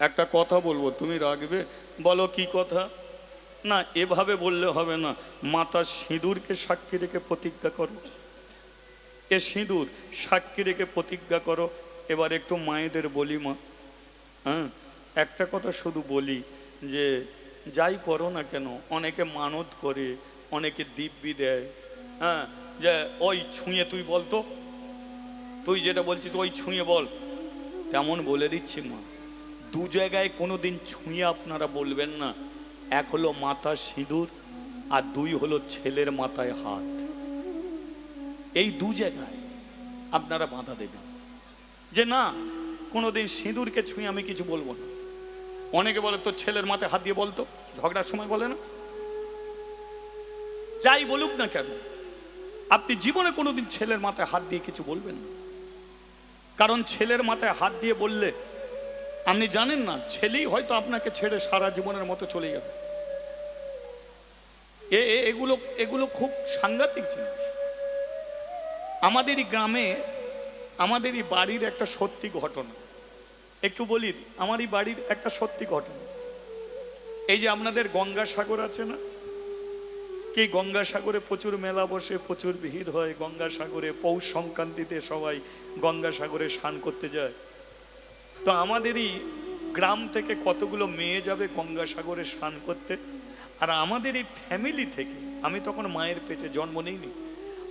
একটা কথা বলবো, তুমি রাখবে? বলো কি কথা? না, এভাবে বললে হবে না, মাতার সিঁদুরকে সাক্ষী রেখে প্রতিজ্ঞা করো। এ সিঁদুর সাক্ষী রেখে প্রতিজ্ঞা করো। এবার একটু মায়েদের বলি, মা, হ্যাঁ, একটা কথা শুধু বলি, যে যাই করো না কেন, অনেকে মানত করে, অনেকে দিব্যি দেয়, হ্যাঁ, যে ওই ছুঁয়ে তুই বলতো, তুই যেটা বলছিস ওই ছুঁয়ে বল, তেমন বলে দিচ্ছি মা, দু জায়গায় কোনোদিন ছুঁয়ে আপনারা বলবেন না। এক হলো মাথার সিঁদুর, আর দুই হলো ছেলের মাথায় হাত। এই দু জায়গায় আপনারা বাধা দেবেন যে না, কোনোদিন সিঁদুরকে ছুঁয়ে আমি কিছু বলবো না। অনেকে বলে তো ছেলের মাথায় হাত দিয়ে বলতো, ঝগড়ার সময় বলে না। যাই বলুক না কেন, আপনি জীবনে কোনোদিন ছেলের মাথায় হাত দিয়ে কিছু বলবেন না, কারণ ছেলের মাথায় হাত দিয়ে বললে আপনি জানেন না, ছেলেই হয়তো আপনাকে ছেড়ে সারা জীবনের মতো চলে যাবে। এগুলো এগুলো খুব সাংঘাতিক জিনিস। আমাদেরই গ্রামে, আমাদেরই বাড়ির একটা সত্যি ঘটনা একটু বলি। আমারই বাড়ির একটা সত্যি ঘটনা। এই যে আপনাদের গঙ্গাসাগর আছে না, কি গঙ্গাসাগরে প্রচুর মেলা বসে, প্রচুর ভিড় হয় গঙ্গাসাগরে। পৌষ সংক্রান্তিতে সবাই গঙ্গাসাগরে স্নান করতে যায়। তো আমাদেরই গ্রাম থেকে কতগুলো মেয়ে যাবে গঙ্গাসাগরে স্নান করতে, আর আমাদেরই ফ্যামিলি থেকে, আমি তখন মায়ের পেটে জন্ম নিইনি,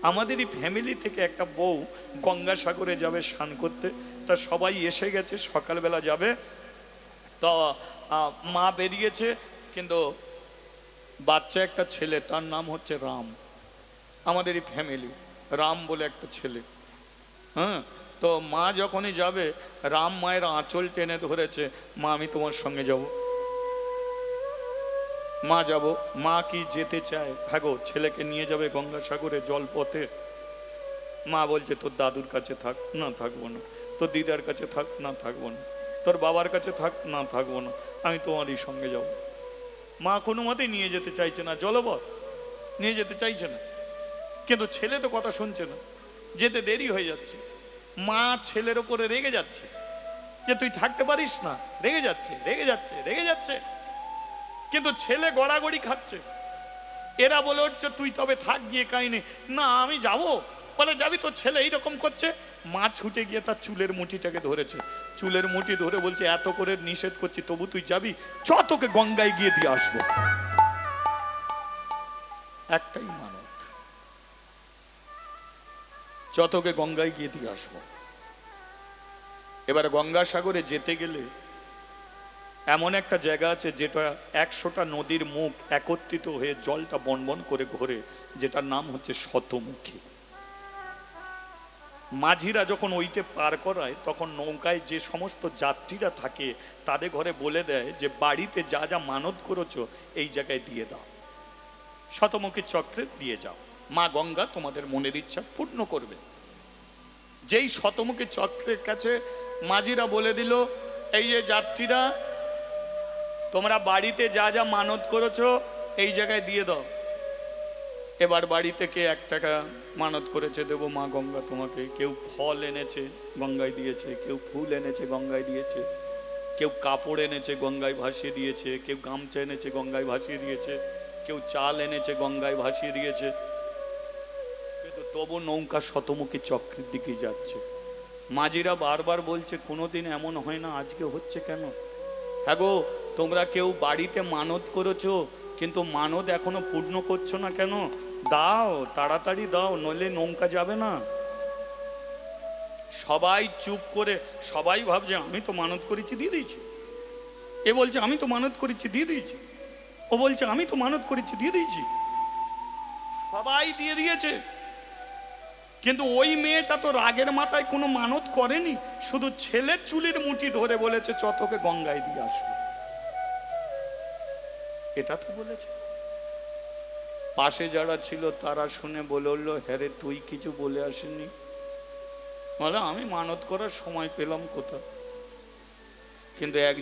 আমাদেরই ফ্যামিলি থেকে একটা বউ গঙ্গাসাগরে যাবে স্নান করতে। তা সবাই এসে গেছে, সকালবেলা যাবে। তো মা বেরিয়েছে, কিন্তু বাচ্চা একটা ছেলে, তার নাম হচ্ছে রাম, আমাদেরই ফ্যামিলি, রাম বলে একটা ছেলে। হ্যাঁ, তো মা যখনই যাবে, রাম মায়ের আঁচল টেনে ধরেছে, মা আমি তোমার সঙ্গে যাব। মা যাব। মা কি যেতে চায়? ভাগো, ছেলেকে নিয়ে যাবে গঙ্গাসাগরে জলপথে। মা বলছে তোর দাদুর কাছে থাক। না, থাকবো না। তোর দিদার কাছে থাক। না, থাকবো না। তোর বাবার কাছে থাক। না, থাকবো না, আমি তোমারই সঙ্গে যাব। মা কোনো মতেই নিয়ে যেতে চাইছে না, জলপথ নিয়ে যেতে চাইছে না, কিন্তু ছেলে তো কথা শুনছে না, যেতে দেরি হয়ে যাচ্ছে। মা ছেলের ওপরে রেগে যাচ্ছে যে তুই থাকতে পারিস না, রেগে যাচ্ছে, রেগে যাচ্ছে, রেগে যাচ্ছে, কিন্তু ছেলে গড়াগড়ি খাচ্ছে। এরা বলে উঠছে তুই তবে থাক গিয়ে কাহিনী। না, আমি যাব। বলে যাবি? তো ছেলে এইরকম করছে। মা ছুটে গিয়ে তার চুলের মুঠিটাকে ধরেছে, চুলের মুঠি ধরে বলছে এত করে নিষেধ করছি তবু তুই যাবি? চ, তোকে গঙ্গায় গিয়ে দিয়ে আসবো। একটাই মানত, চ, তোকে গঙ্গায় গিয়ে দিয়ে আসবো। এবার গঙ্গাসাগরে যেতে গেলে এমন একটা জায়গা আছে যেটা 100টা নদীর মুখ একত্রিত হয়ে জলটা বনবন করে ঘোরে, যেটার নাম হচ্ছে শতমুখী। মাঝিরা যখন ওইটে পার করায়, তখন নৌকায় যে সমস্ত যাত্রীরা থাকে তাদের ঘরে বলে দেয় যে বাড়িতে যা যা মানত করেছো এই জায়গায় দিয়ে দাও। শতমুখী চক্রে দিয়ে যাও, মা গঙ্গা তোমাদের মনের ইচ্ছা পূর্ণ করবে। যেই শতমুখী চক্রের কাছে মাঝিরা বলে দিল, এই যে যাত্রীরা, তোমরা বাড়িতে যা যা মানত করেছো এই জায়গায় দিয়ে দাও। এবার বাড়ি থেকে 1 টাকা মানত করেছে, দেবো মা গঙ্গা তোমাকে। কেউ ফল এনেছে, গঙ্গায় দিয়েছে। কেউ ফুল এনেছে, গঙ্গায় দিয়েছে। কেউ কাপড় এনেছে, গঙ্গায় ভাসিয়ে দিয়েছে। কেউ গামছা এনেছে, গঙ্গায় ভাসিয়ে দিয়েছে। কেউ চাল এনেছে, গঙ্গায় ভাসিয়ে দিয়েছে। কিন্তু তবু নৌকা শতমুখী চক্রের দিকে যাচ্ছে। মাঝিরা বারবার বলছে, কোনোদিন এমন হয় না, আজকে হচ্ছে কেন? হ্যাঁ গো, তোমরা কেউ বাড়িতে মানত করেছো, কিন্তু মানত এখনো পূর্ণ করছো না কেন? দাও, তাড়াতাড়ি দাও, নইলে নৌকা যাবে না। সবাই চুপ করে, সবাই ভাবছে আমি তো মানত করেছি, দিয়ে দিয়েছি। এ বলছে আমি তো মানত করেছি, দিয়ে দিয়েছি। ও বলছে আমি তো মানত করেছি, দিয়ে দিয়েছি। সবাই দিয়ে দিয়েছে, কিন্তু ওই মেয়েটা তো রাগের মাথায় কোনো মানত করেনি, শুধু ছেলের চুলের মুঠি ধরে বলেছে চ তোকে গঙ্গায় দিয়ে আসবো। এটা তো বলেছে। পাশে যারা ছিল তারা শুনে বলে উঠলো, হ্যাঁ রে, তুই কিছু বলে আসিনি? বলে আমি মানত করার সময় পেলাম কোথা? কিন্তু একজন